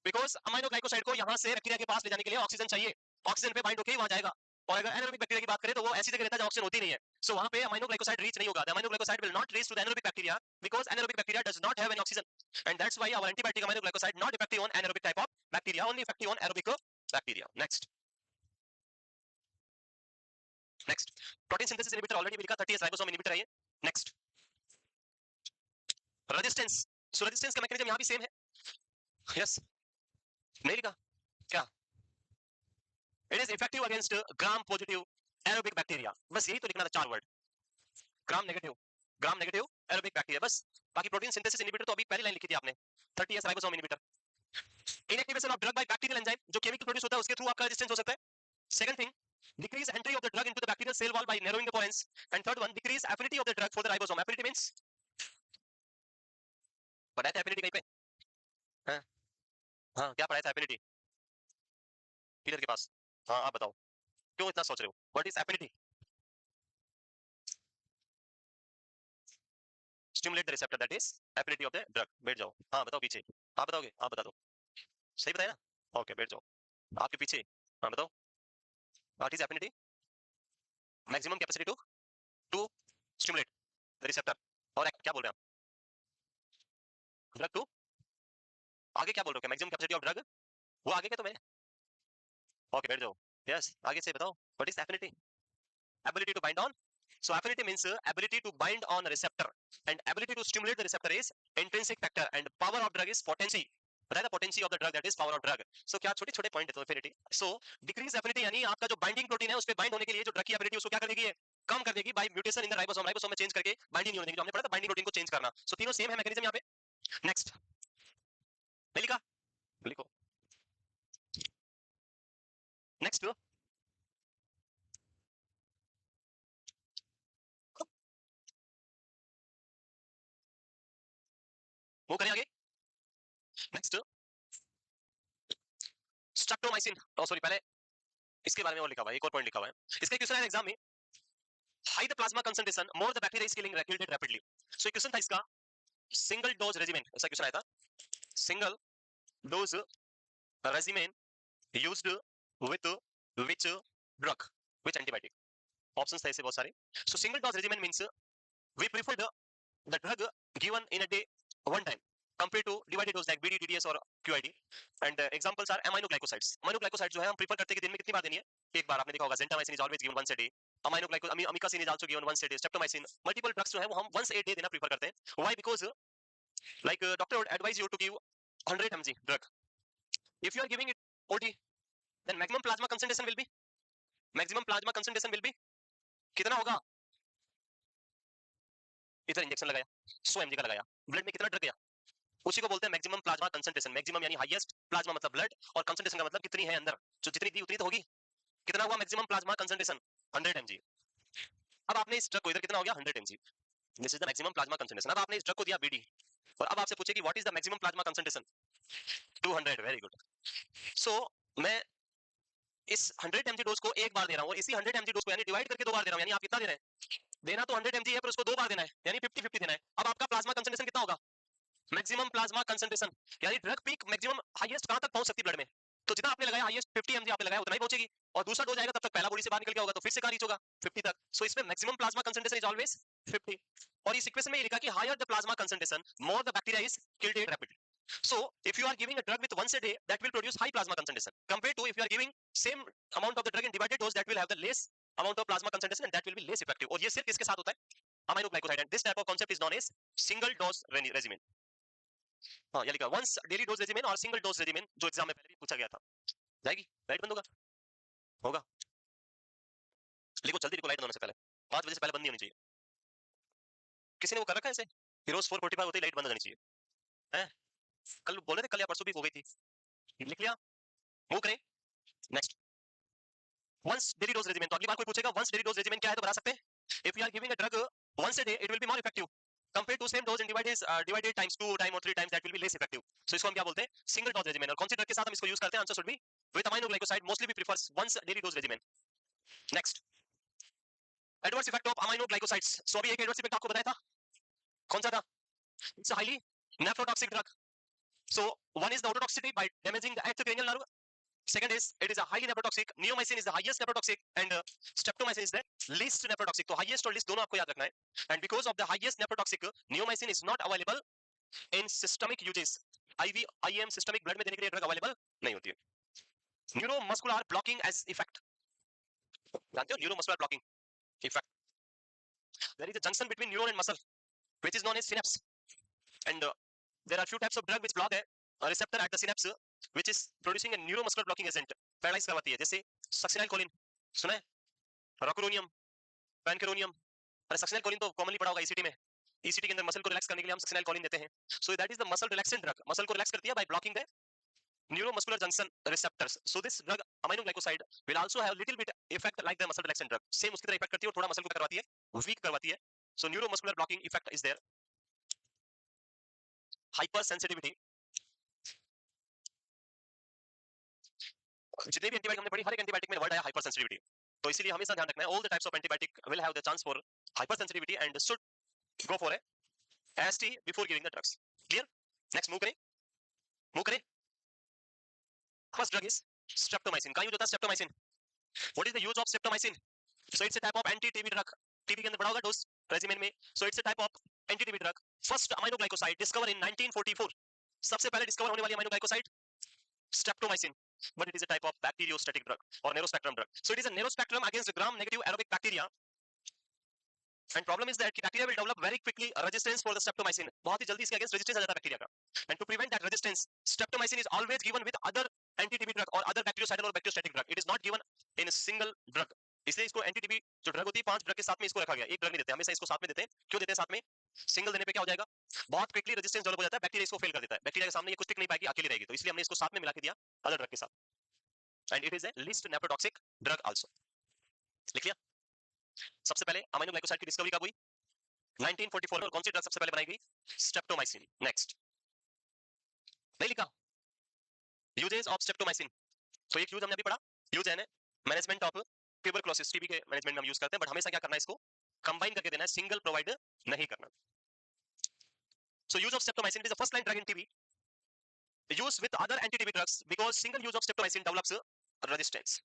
बिकॉज अमाइनो ग्लाइकोसाइड को यहां से बैक्टीरिया के पास ले जाने के लिए ऑक्सीजन चाहिए, ऑक्सीजन पे बाइंड होकर ही वहां जाएगा, और अगर एनारोबिक बैक्टीरिया की बात करें तो वो ऐसी जगह रहता है जहां ऑक्सीजन होती नहीं है, सो वहां पे अमाइनो ग्लाइकोसाइड रीच नहीं होगा, the aminoglycoside will not reach to the anaerobic bacteria because anaerobic bacteria does not have any oxygen, and that's why our antibiotic aminoglycoside not effective on anaerobic type of bacteria, only effective on aerobic bacteria. Next, next, protein synthesis inhibitor already लिखा, 30s ribosome inhibitor है ये। Next, resistance, so resistance का mechanism यहां भी same है, yes, नहीं लिखा क्या, it is effective against gram positive aerobic bacteria, बस यही तो लिखना था, 4 word, gram negative aerobic bacteria, बस। बाकी प्रोटीन सिंथेसिस इनहिबिटर तो अभी पहली लाइन लिखी थी आपने, 30s ribosome inhibitor, inactivation of drug bye bacterial enzyme, जो केमिकल प्रोड्यूस होता है उसके थ्रू आपका रेजिस्टेंस हो सकता है। Second thing, decrease entry of the drug into the bacterial cell wall by narrowing the porins, and third one, decrease affinity of the drug for the ribosome, affinity means, पढ़ा था affinity कहीं पे, हाँ हाँ, क्या पढ़ा था affinity, पीलर के पास, हाँ आप बताओ, क्यों इतना सोच रहे हो, what is affinity, stimulate the receptor, that is affinity of the drug, बैठ जाओ, हाँ बताओ पीछे, आप बताओगे, आप बता दो, सही बताया ना, ओके बैठ जाओ, आपके पीछे, हाँ बताओ, what is affinity, maximum capacity to stimulate the receptor, और क्या बोल रहे हैं आप, ड्रग टू, आगे क्या बोल रहे हो, मैक्सिमम कैपेसिटी ऑफ ड्रग, वो आगे क्या, तो मैं, ओके बैठ जाओ, यस आगे से बताओ, what is affinity, ability to bind on, so affinity means ability to bind on a receptor, and ability to stimulate the receptor is intrinsic factor, and power of drug is potency, बताया था potency of the drug, that is power of drug, so क्या छोटे छोटे point है तो affinity, so decrease affinity यानी आपका जो बाइंडिंग प्रोटीन है उस पे बाइंड होने के लिए जो ड्रग की एबिलिटी उसको क्या कर देगी, कम कर देगी by mutation in the ribosome, ribosome में चेंज करके बाइंडिंग नहीं होने देगी, जो हमने पढ़ा था बाइंडिंग प्रोटीन को चेंज करना, सो तीनों सेम है मैकेनिज्म यहाँ पे। नेक्स्ट, नहीं लिखा, लिखो, नेक्स्ट, वो करें आगे, नेक्स्ट, स्ट्रेप्टोमाइसिन, ओ सॉरी पहले इसके बारे में और लिखा हुआ है, एक और पॉइंट लिखा हुआ है, इसका क्वेश्चन है एग्जाम में, high the plasma concentration more the bacteria is killing rapidly, so question था इसका, सिंगल डोज रेजिमेन, ऐसा क्वेश्चन आया था, single dose regimen used with which drug, which antibiotic, options थे ऐसे बहुत सारे, so single dose regimen means we prefer the drug given in a day one time compared to divided dose like BD, DDS और QID, and examples are aminoglycosides, aminoglycosides जो है हम prefer करते हैं कि दिन में कितनी बार देनी है, एक बार, आपने देखा होगा gentamicin is always given once a day, amikacin is also given once a day, streptomycin, multiple drugs जो है वो हम वंस अ डे देना प्रेफर करते हैं, why, because like doctor would advise you to give 100 mg drug, if you are giving it OD then maximum plasma concentration will be कितना होगा, इधर इंजेक्शन लगाया 100 mg का लगाया, ब्लड में कितना ड्रग गया, उसी को बोलते हैं मैक्सिमम प्लाज्मा कंसंट्रेशन, मैक्सिमम यानी हाईएस्ट, प्लाज्मा मतलब ब्लड, और कंसंट्रेशन का मतलब कितनी है अंदर, जो जितनी दी उतनी तो होगी, कितना हुआ मैक्सिमम प्लाज्मा कंसंट्रेशन, 100 mg, अब आपने इस ड्रग को, इधर कितना हो गया 100 mg, this is the maximum plasma concentration, अब आपने इस ड्रग को दिया बीडी, और अब आपसे पूछे कि what is the maximum plasma concentration, 200, very good, so मैं इस 100 mg डोज को एक बार दे रहा हूं, और इसी 100 mg डोज को यानी डिवाइड करके दो बार दे रहा हूं, यानी आप कितना दे रहे हैं, देना तो 100 mg है पर उसको दो बार देना है, यानी 50-50 देना है, अब आपका प्लाज्मा कंसंट्रेशन कितना होगा, मैक्सिमम प्लाज्मा कंसंट्रेशन, यानी ड्रग पीक मैक्सिमम हाईएस्ट कहां तक पहुंच सकती है ब्लड में, तो जितना आपने लगाया हाईएस्ट 50 mg आपने लगाया उतना ही पहुंचेगी, और दूसरा डोज आएगा तब तक पहला बॉडी से बाहर निकल गया होगा, तो फिर से कहां रीच होगा 50 तक, सो इसमें maximum plasma concentration is always 50, और इस इक्वेशन में ये लिखा कि higher the plasma concentration more the bacteria is killed rapidly, so if you are giving a drug with once a day that will produce high plasma concentration compared to if you are giving same amount of the drug in divided dose that will have the less amount of plasma concentration and that will be less effective, और ये सिर्फ किसके साथ होता है, aminoglycoside, and this type of concept is known as single dose regimen, हाँ ये लिखा वंस डेली डोज रेजिमेन और सिंगल डोज रेजिमेन, जो एग्जाम में पहले भी पूछा गया था, जाएगी लाइट बंद होगा, होगा, लिखो जल्दी लिखो, लाइट बंद होने से पहले 5 बजे से पहले बंद नहीं होनी चाहिए, किसी ने वो कर रखा है ऐसे, फिरोज 4:45 होते ही लाइट बंद हो जानी चाहिए, हैं कल बोले थे, कल या परसों भी हो गई थी, लिख लिया, मूव करें। Next, once daily dose regimen, तो अगली बार कोई पूछेगा वंस डेली डोज रेजिमेन क्या है तो बता सकते हैं, if you are giving a drug once a day it will be more effective compared to same dose and divided times 2 time or 3 times, that will be less effective. So इसको हम क्या बोलते हैं, सिंगल डोज रेजिमेन। और कौन से drug के साथ हम इसको यूज करते हैं, answer should be with aminoglycoside, mostly we prefers once daily dose regimen. Next, adverse effect of aminoglycosides, सो अभी एक एडवर्स इफेक्ट आपको बताया था, कौन सा था, it's highly nephrotoxic drug. So one is the ototoxicity by damaging the eighth cranial nerve. Second is it is a highly nephrotoxic. Neomycin is the highest nephrotoxic and streptomycin is the least nephrotoxic. तो highest और least दोनों आपको याद रखना है. And because of the highest nephrotoxic, neomycin is not available in systemic uses. IV, IM systemic blood में देने के लिए ड्रग अवेलेबल नहीं होती है. Neuromuscular blocking as effect. जानते हो neuromuscular blocking effect? There is a junction between neuron and muscle, which is known as synapse. And there are few types of drug which block a receptor at the synapse, which is producing a neuromuscular blocking agent. Paralyse करवाती है, जैसे सक्सिनैलकोलिन सुना है, रोकुरोनियम, पैनकेरोनियम. अरे सक्सिनैलकोलिन तो commonly पढ़ा होगा ECT में. ईसीटी के अंदर मसल को रिलैक्स करने के लिए हम सक्सिनैलकोलिन देते हैं. So that is the muscle relaxant drug. Muscle को रिलैक्स करती है by blocking the neuromuscular junction receptors. So this drug aminoglycoside will also have little bit effect like the muscle relaxant drug. Same उसकी तरह effect करती है और थोड़ा muscle को करवाती है, वीक करवाती है. So neuromuscular blocking effect is there. Hypersensitivity, जितने भी एंटीबायोटिक हमने पढ़ी, हर एक एंटीबायोटिक में वर्ड आया हाइपर सेंसिटिविटी. तो इसीलिए हमेशा ध्यान रखना है, all the types of antibiotic will have the chance for hyper sensitivity and should go for a ST before giving the drugs. Clear? Next move करें, मूव करें. First drug is streptomycin. का use होता है streptomycin. What is the use of streptomycin? So it's a type of anti TB drug. TB के अंदर पड़ा होगा dose regimen में. So it's a type of anti TB drug. First aminoglycoside discover इन 1944. सबसे पहले डिस्कवर होने वाली aminoglycoside streptomycin, but it is a type of bacteriostatic drug or narrow spectrum drug. So it is a narrow spectrum against gram negative aerobic bacteria, and problem is that bacteria will develop very quickly a resistance for the streptomycin. बहुत ही जल्दी इसके against resistance आ जाता है bacteria का. And to prevent that resistance, streptomycin is always given with other anti-TB drug or other bactericidal or bacteriostatic drug. It is not given in a single drug. इसलिए इसको anti-TB जो drug होती है 5 drug के साथ में इसको रखा गया. एक ड्रग नहीं देते, हमेशा इसको साथ में देते हैं. क्यों देते हैं साथ में? सिंगल देने पे क्या हो जाएगा, बहुत क्विकली रेजिस्टेंस डेवलप हो जाता है, बैक्टीरिया इसको फेल कर देता है, बैक्टीरिया के सामने ये कुछ टिक नहीं पाएगी, अकेली रहेगी. तो इसलिए हमने इसको साथ में मिला के दिया अदर ड्रग के साथ. And it is a least nephrotoxic drug also. लिख लिया. सबसे पहले अमाइनोग्लाइकोसाइड की डिस्कवरी कब हुई? 1944 में. और कौन सी ड्रग सबसे पहले बनाई गई? स्ट्रेप्टोमाइसिन. नेक्स्ट, नहीं लिखा. Uses of streptomycin. तो एक यूज हमने अभी पढ़ा, यूज है मैनेजमेंट ऑफ ट्यूबरकुलोसिस, टीबी के मैनेजमेंट में हम यूज करते हैं, बट हमेशा क्या करना है, इसको कंबाइन करके देना है, सिंगल प्रोवाइड नहीं करना. So use of streptomycin is the first line drug in TB, use with other anti TB drugs because single use of streptomycin develops resistance.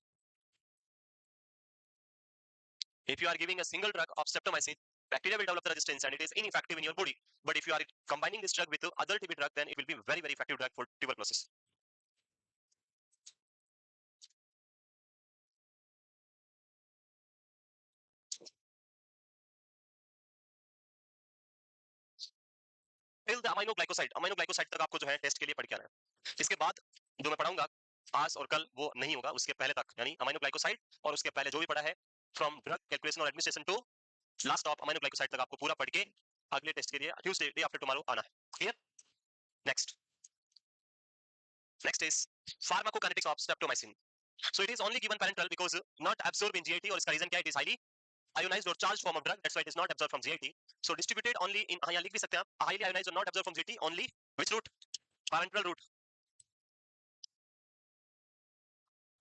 If you are giving a single drug of streptomycin, bacteria will develop the resistance and it is ineffective in your body. But if you are combining this drug with other TB drug, then it will be very, very effective drug for tuberculosis. Till the aminoglycoside, aminoglycoside तक आपको जो है test के लिए पढ़ के आना है. इसके बाद जो मैं पढ़ाऊंगा आज और कल वो नहीं होगा, उसके पहले तक यानी aminoglycoside और उसके पहले जो भी पढ़ा है फ्रॉम ड्रग कैलकुलेशन और administration to last of aminoglycoside तक आपको पूरा पढ़ के अगले टेस्ट के लिए ट्यूसडे डे आफ्टर टुमारो आना है. Clear? Next, next is pharmacokinetics of streptomycin. So it is only given parenteral because not absorbed in GIT, और इसका रीजन क्या है, it is highly ionized or charged form of drug, that's why it is not absorbed from GIT. So distributed only in, यहाँ लिख भी सकते हैं आप, highly ionized or not absorbed from GIT, only which route? Parenteral route.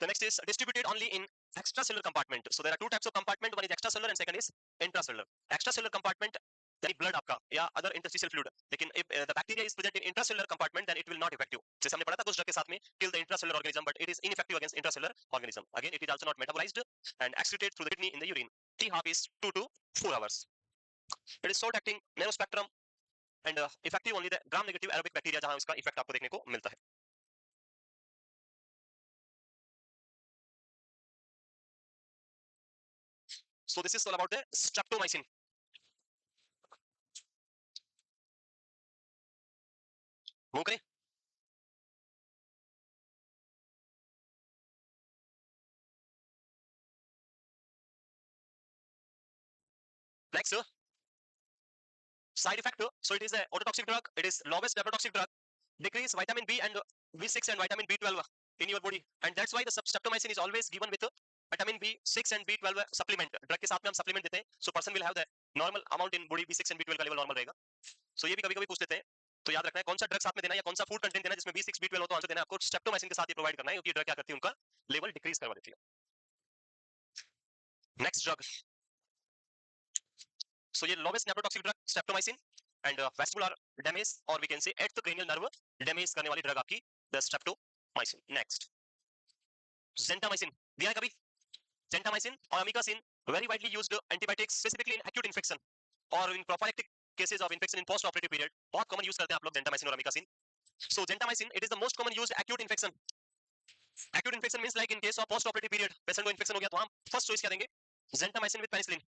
The next is distributed only in extracellular compartment. So there are two types of compartment, one is extracellular and second is intracellular. Extracellular compartment यानी blood आपका या other interstitial fluid. लेकिन if the bacteria is present in intracellular compartment, then it will not effective. जैसे हमने पढ़ा था कुछ drug के साथ में kill the intracellular organism, but it is ineffective against intracellular organism. Again, it is also not metabolized and excreted through the kidney in the urine. T-half is 2 to 4 hours. It is short acting, narrow spectrum and effective only the gram negative aerobic bacteria, जहां इसका effect आपको देखने को मिलता है. So this is all about the streptomycin. Move करें. Next, side effect. So it is a ototoxic drug. It is lowest nephrotoxic drug. decrease vitamin B and B6 and vitamin B12 in your body, and that's why the streptomycin is always given with vitamin B6 and B12 supplement. Drug के साथ में हम supplement देते हैं, so person will have the normal amount in body, B6 and B12 का level normal रहेगा. so ये भी कभी-कभी पूछ लेते हैं, तो याद रखना है कौन सा ड्रग साथ में देना है या कौन सा फूड कंटेंट देना है जिसमें B6 B12 हो, तो आंसर देना है आपको स्ट्रेप्टोमाइसिन के साथ ही प्रोवाइड करना है, क्योंकि ड्रग क्या करती है, उनका लेवल डिक्रीज करवा देती है. नेक्स्ट ड्रग, so ये lowest nephrotoxic drug streptomycin and vascular damage or we can say at the cranial nerve damage करने वाली ड्रग आपकी the streptomycin. next gentamicin दिया है कभी? gentamicin और amikacin very widely used antibiotics specifically in acute infection or in prophylactic cases of infection in post operative period. बहुत common use करते हैं आप लोग gentamicin और amikacin. so gentamicin it is the most common used acute infection. acute infection means like in case of post operative period patient को infection हो गया तो हम first choice क्या देंगे? gentamicin with penicillin.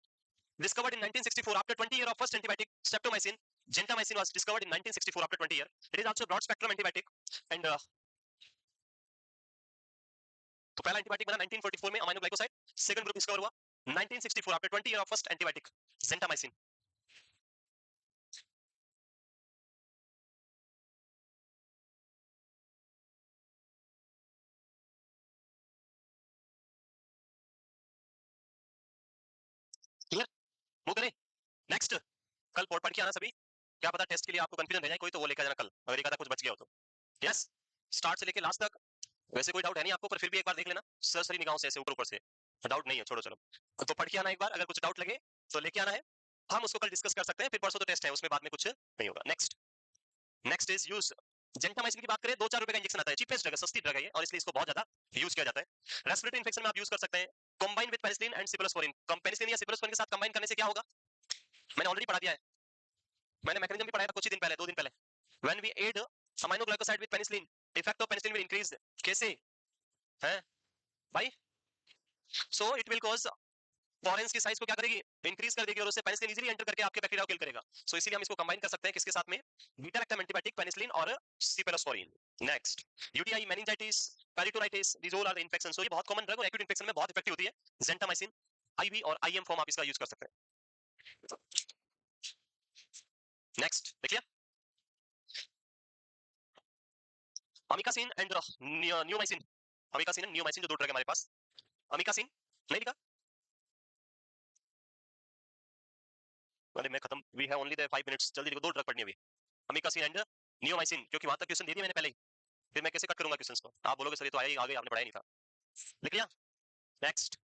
Discovered in 1964 after 20 years of first antibiotic streptomycin. Gentamicin was discovered in 1964 after 20 years. It is also a broad spectrum antibiotic and तो पहला antibiotic बना 1944 में amino glycoside. Second group discover हुआ 1964 after 20 years of first antibiotic gentamicin. Clear? Move करें. Next, कल port पढ़ के आना सभी. क्या पता टेस्ट के लिए आपको कंफ्यूजन रह जाए कोई, तो वो लेकर जाना कल, अगर एक आधा कुछ बच गया हो तो. यस, स्टार्ट से लेके लास्ट तक. वैसे कोई डाउट है नहीं आपको, पर फिर भी एक बार देख लेना सरसरी निगाहों से, ऐसे ऊपर ऊपर से. डाउट नहीं है, छोड़ो चलो. तो पढ़ के आना एक बार, अगर कुछ डाउट लगे तो लेके आना है, हम उसको कल डिस्कस कर सकते हैं. फिर परसों तो टेस्ट है, उसमें बाद में कुछ नहीं होगा. Next, next is use gentamicin की बात करें, 2-4 रुपए का इंजेक्शन आता है, चीपेस्ट ड्रग है, सस्ती ड्रग है ये, और इसलिए इसको बहुत ज्यादा यूज किया जाता है. रेस्पिरेटरी इंफेक्शन में आप यूज कर सकते हैं, combine with penicillin and cephalosporin. Penicillin या सिप्रोस्पोरिन के साथ कंबाइन करने से क्या होगा, मैंने ऑलरेडी पढ़ा दिया है, मैंने मैकेनिज्म भी पढ़ाया था कुछ ही दिन पहले, 2 दिन पहले. When we add aminoglycoside with penicillin, effect of penicillin will increase. कैसे है भाई? सो इट विल कॉज फॉरेंस की साइज को क्या करेगी, इंक्रीज कर देगी, और उससे पेनिसिलिन इजीली एंटर करके आपके बैक्टीरिया को किल करेगा. सो इसीलिए हम इसको कंबाइन कर सकते हैं किसके साथ में, बीटा लैक्टम एंटीबायोटिक पेनिसिलिन और cephalosporin. Next, UTI, meningitis, peritonitis, these all are the infection. So ये बहुत कॉमन ड्रग और एक्यूट इन्फेक्शन में बहुत इफेक्टिव होती है जेंटामाइसिन. आईवी और आईएम फॉर्म आप इसका यूज कर सकते हैं. नेक्स्ट देखिए, amikacin and neomycin. Amikacin and neomycin जो दो ड्रग है हमारे पास. अमिकासिन नहीं लिखा, अरे मैं खत्म, we have only the 5 minutes, जल्दी लिखो, दो ड्रग पढ़नी है अभी. अमिकासिन एंड नियोमाइसिन, क्योंकि वहां तक क्वेश्चन दे दिया मैंने पहले ही, फिर मैं कैसे कट करूंगा क्वेश्चंस को, आप बोलोगे सर ये तो आया ही आगे, आपने पढ़ाया नहीं था. लिख लिया. नेक्स्ट,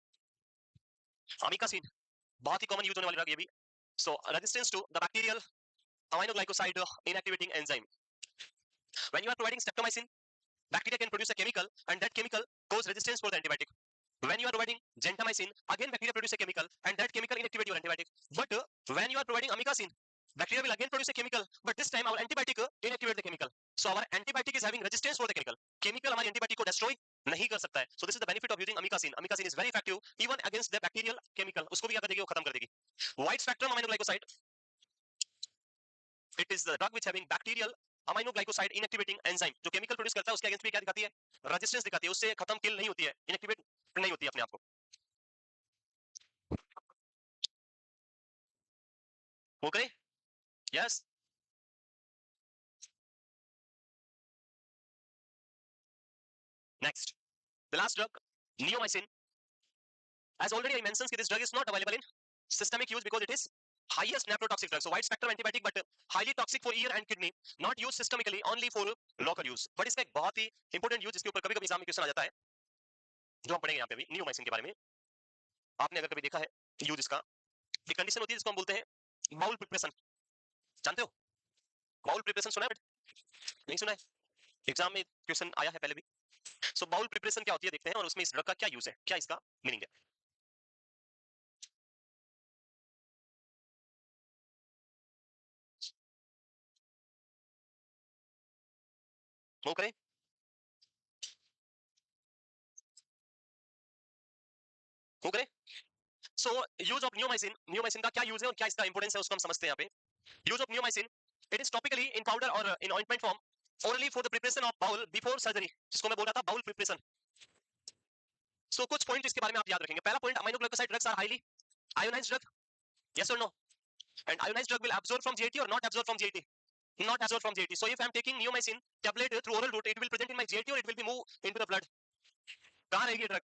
अमिकासिन बहुत ही कॉमन यूज होने वाली ड्रग ये भी. So resistance to the bacterial amino glycoside inactivating enzyme. When you are providing streptomycin, bacteria can produce a chemical and that chemical cause resistance for the antibiotic. When you are providing gentamicin, again bacteria produce a chemical and that chemical inactivate your antibiotic. But when you are providing amikacin, bacteria will again produce a chemical, but this time our antibiotic inactivate the chemical. So our antibiotic is having resistance for the chemical. Chemical हमारी antibiotic को destroy नहीं कर सकता है. So this is the benefit of using amikacin. Amikacin is very effective even against the bacterial chemical. उसको भी क्या कर देगी, वो खत्म कर देगी. Wide spectrum aminoglycoside, it is the drug which having bacterial aminoglycoside inactivating enzyme. जो केमिकल प्रोड्यूस करता है उसके अगेंस्ट भी क्या दिखाती है, रेजिस्टेंस दिखाती है, उससे खत्म किल नहीं होती है, इनएक्टिवेट नहीं होती है अपने आप को. Okay, yes. Next, the last drug neomycin. as already I mentioned this drug is not available in systemic use because it is highest nephrotoxic drug. So wide spectrum antibiotic but highly toxic for ear and kidney, not used systemically, only for local use. but इसका एक बहुत ही important use जिसके ऊपर कभी कभी exam में question आ जाता है, जो हम पढ़ेंगे यहाँ पे भी, नियोमाइसिन के बारे में. आपने अगर कभी देखा है यूज इसका, एक कंडीशन होती है जिसको हम बोलते हैं बाउल प्रिपरेशन. जानते हो बाउल प्रिपरेशन, सुना है? नहीं सुना है? एग्जाम में क्वेश्चन आया है पहले भी. सो बाउल प्रिपरेशन क्या होती है देखते हैं, और उसमें इस ड्रग का क्या यूज है, क्या इसका मीनिंग है. वो करें. वो करें. सो यूज ऑफ नियोमाइसिन, नियोमाइसिन का क्या यूज है और क्या इसका इंपोर्टेंस है उसको हम समझते हैं यहाँ पे. Use of neomycin, it is topically in powder और in ointment form only for the preparation of bowel before surgery, जिसको मैं बोल रहा था बाउल प्रिपरेशन. सो कुछ पॉइंट इसके बारे में आप याद रखेंगे. पहला point, amino glycoside drugs are highly ionized drug, yes और no, and ionized drug will absorb from GIT और not absorb from GIT. not absorbed from GIT. So if I'm taking neomycin tablet through oral route, it will present in my GIT or it will be move into the blood. कहाँ रहेगी drug?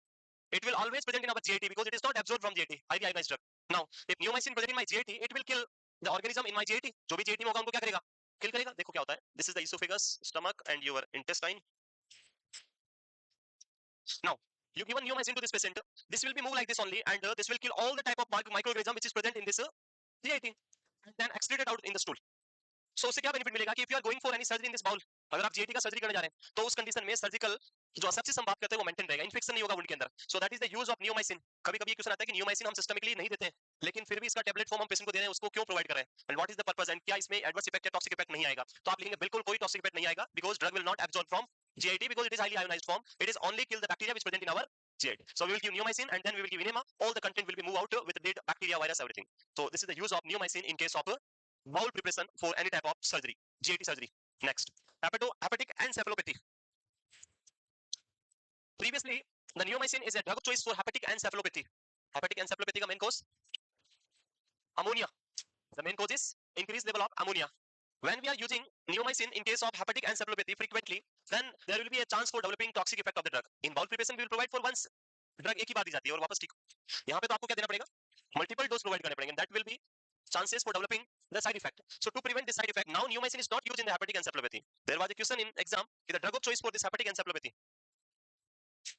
It will always present in our GIT because it is not absorbed from GIT, highly ionized drug. Now if neomycin present in my GIT, it will kill the organism in my GIT. जो भी GIT में होगा उनको क्या करेगा? Kill करेगा. देखो क्या होता है. This is the esophagus, stomach and your intestine. Now you give a neomycin to this patient. This will be moved like this only, and this will kill all the type of microorganism which is present in this GIT, and then excrete it out in the stool. So उससे क्या benefit मिलेगा कि if you are going for any surgery in this bowel, अगर आप GIT का surgery करने जा रहे हैं तो उस कंडीशन में सर्जिकल जो सेप्सिस हम बात करते हैं वो मेंटेन रहेगा, इन्फेक्शन नहीं होगा वुंड के अंदर. So that is the use of neomycin. कभी कभी क्वेश्चन आता है कि नियोमाइसिन हम सिस्टमिकली नहीं देते हैं, लेकिन फिर भी इसका टैबलेट फॉर्म हम पेशेंट को दे रहे हैं, उसको क्यों प्रोवाइड कर रहे हैं, and what is the purpose, and क्या इसमें एडवर्स इफेक्ट या टॉक्सिक इफेक्ट नहीं आएगा. तो आप लिखेंगे बिल्कुल कोई टॉक्सिक इफेक्ट नहीं आएगा, because drug will not absorb from GIT because it is highly ionized form. It is only kill the bacteria which present in our GIT. So we will give neomycin and then we will give enema. All the content will be moved out with the dead bacteria, virus, everything. So this is the use of neomycin in case of bowel preparation for any type of surgery, GIT surgery. Next, hepatic encephalopathy. Previously, the neomycin is a drug of choice for hepatic encephalopathy. Hepatic encephalopathy का main cause ammonia. The main cause is increased level of ammonia. When we are using neomycin in case of hepatic encephalopathy frequently, then there will be a chance for developing toxic effect of the drug. In bowel preparation, we will provide for once. Drug एक ही बार दी जाती है और वापस ठीक. यहाँ पे तो आपको क्या देना पड़ेगा? Multiple dose provide करने पड़ेंगे. That will be chances for developing the side effect. So to prevent this side effect, now neomycin is not used in the hepatic encephalopathy. There was a question in exam, the drug of choice for this hepatic encephalopathy.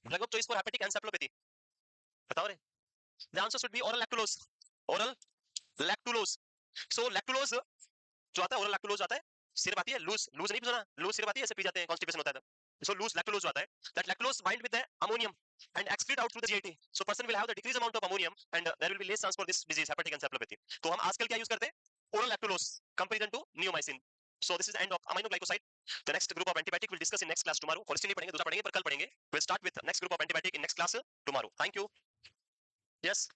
Drug of choice for hepatic encephalopathy. बताओ रे. The answer should be oral lactulose. Oral lactulose. So lactulose जो आता है, oral lactulose आता है, syrup आती है, loose नहीं सुना, लूज सिरप आती है, ऐसे पी जाते हैं, कॉन्स्टिपेशन होता है तब. So loose lactulose जो आता है, that lactulose bind with the ammonium and excrete out through the GIT. So person will have the decreased amount of ammonium and there will be less chance for this disease, hepatic encephalopathy. तो हम आजकल क्या use करते हैं? Oral lactulose comparison to neomycin. So this is the end of aminoglycoside. The next group of antibiotic we'll discuss in next class tomorrow. Cholesterol नहीं पढ़ेंगे, दूसरा पढ़ेंगे, पर कल पढ़ेंगे. We'll start with next group of antibiotic in next class tomorrow. Thank you. Yes.